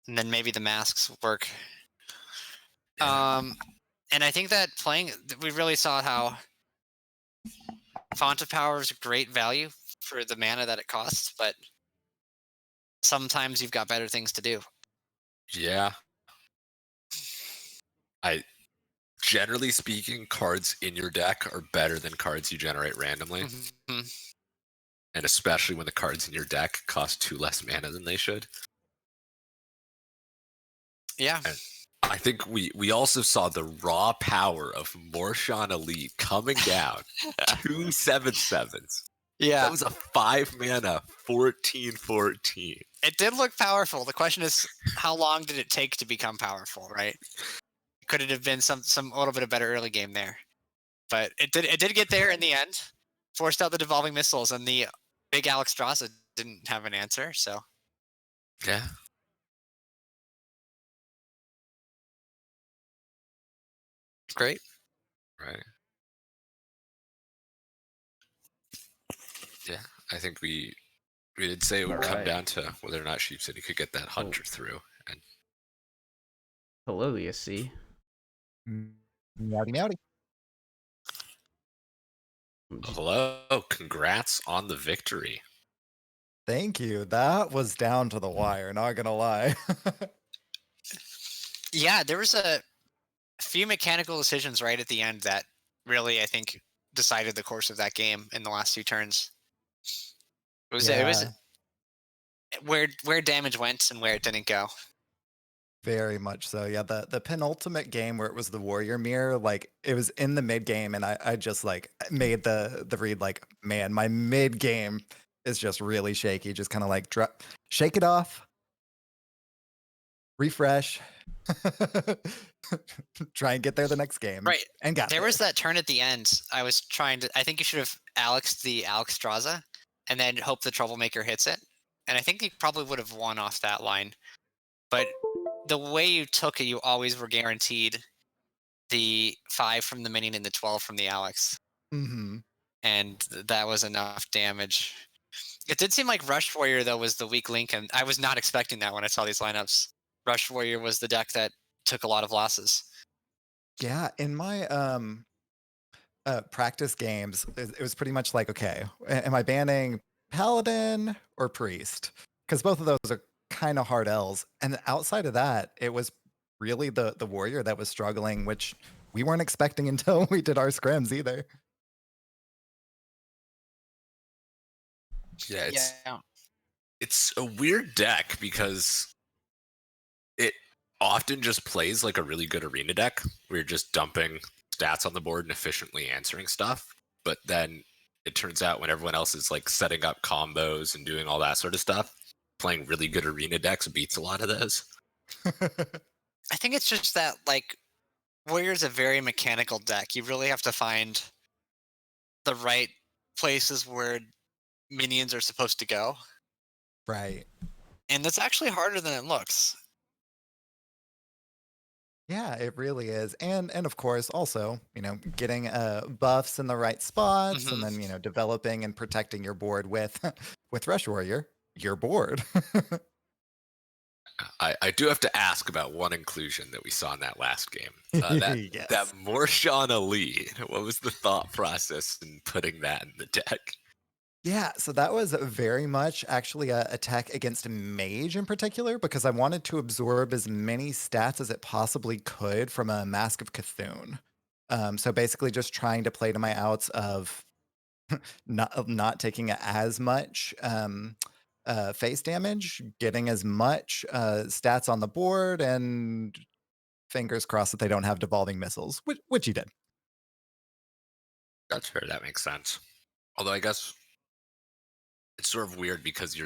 And then maybe the masks work. And I think that we really saw how Font of Power is great value for the mana that it costs, but sometimes you've got better things to do. Yeah. Generally speaking, cards in your deck are better than cards you generate randomly. Mm-hmm. And especially when the cards in your deck cost 2 less mana than they should. Yeah. And I think we also saw the raw power of Morshan Elite coming down. 2 7/7s. Yeah. That was a 5 mana 14/14. It did look powerful. The question is, how long did it take to become powerful, right? Could it have been some a little bit of better early game there? But it did get there in the end. Forced out the devolving missiles, and the big Alexstrasza didn't have an answer, so Yeah. great. Right. Yeah, I think we did say it would come Alright. down to whether or not Sheep City could get that Hunter through. And Hello, ESC. Meowdy meowdy. hello, congrats on the victory. Thank you. That was down to the wire, not gonna lie. Yeah, there was a few mechanical decisions right at the end that really, I think, decided the course of that game in the last 2 turns. It was where damage went and where it didn't go. Very much so. Yeah, the penultimate game where it was the warrior mirror, like it was in the mid game, and I just like made the read like, man, my mid game is just really shaky. Just kind of like shake it off, refresh, try and get there the next game. Right. And got There was that turn at the end. I think you should have Alexed the Alexstrasza and then hope the Troublemaker hits it. And I think you probably would have won off that line. But the way you took it, you always were guaranteed the 5 from the minion and the 12 from the Alex. Mm-hmm. And that was enough damage. It did seem like Rush Warrior, though, was the weak link, and I was not expecting that when I saw these lineups. Rush Warrior was the deck that took a lot of losses. Yeah, in my practice games, it was pretty much like, okay, am I banning Paladin or Priest? Because both of those are kind of hard Ls. And outside of that, it was really the Warrior that was struggling, which we weren't expecting until we did our scrims either. Yeah, it's a weird deck because it often just plays like a really good arena deck. Where you're just dumping stats on the board and efficiently answering stuff. But then it turns out when everyone else is like setting up combos and doing all that sort of stuff, playing really good arena decks beats a lot of those. I think it's just that, like, Warrior's a very mechanical deck. You really have to find the right places where minions are supposed to go. Right. And that's actually harder than it looks. Yeah, it really is. And of course, also, getting buffs in the right spots, and then, developing and protecting your board with Rush Warrior, your board. I do have to ask about one inclusion that we saw in that last game. That Morshan Elite. What was the thought process in putting that in the deck? Yeah, so that was very much actually a attack against Mage in particular, because I wanted to absorb as many stats as it possibly could from a Mask of Cthulhu. So basically just trying to play to my outs of not taking as much face damage, getting as much stats on the board, and fingers crossed that they don't have devolving missiles, which you did. That's fair. That makes sense. Although I guess it's sort of weird because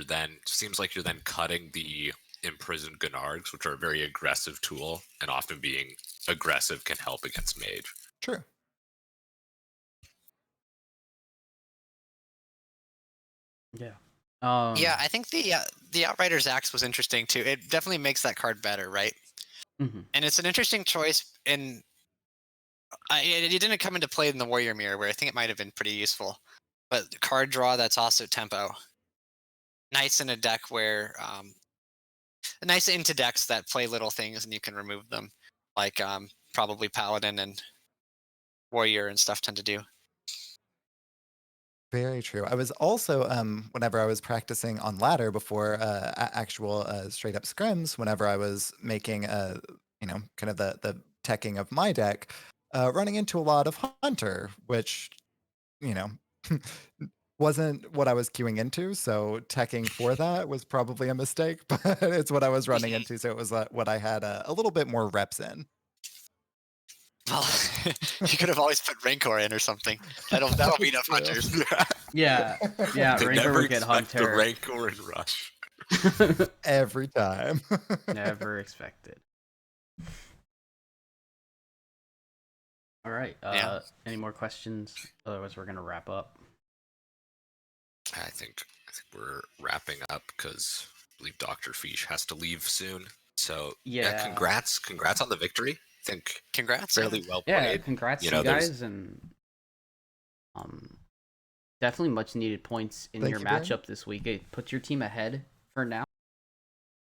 seems like you're then cutting the imprisoned Gunargs, which are a very aggressive tool, and often being aggressive can help against mage. True. Yeah. Yeah, I think the Outrider's Axe was interesting too. It definitely makes that card better, right? Mhm. And it's an interesting choice. And it didn't come into play in the Warrior Mirror, where I think it might have been pretty useful. But card draw that's also tempo. Nice in a deck where nice into decks that play little things and you can remove them, like probably Paladin and Warrior and stuff tend to do. Very true. I was also, whenever I was practicing on ladder before actual straight up scrims, whenever I was making, kind of the teching of my deck, running into a lot of Hunter, which, you know, wasn't what I was queuing into. So teching for that was probably a mistake, but it's what I was running into. So it was what I had a little bit more reps in. Well, you could have always put Rancor in or something. That'll beat up True. Hunters. Yeah. Yeah. They Rancor never would get expect the Hunter. Rancor and Rush. Every time. Never expected. All right. Yeah. Any more questions? Otherwise, we're gonna wrap up. I think we're wrapping up because I believe Dr. Fish has to leave soon. So Yeah. congrats on the victory. I think Congrats. fairly well Yeah. played. Congrats You to know, you guys, and definitely much needed points in Thank your you very matchup this week. It puts your team ahead for now.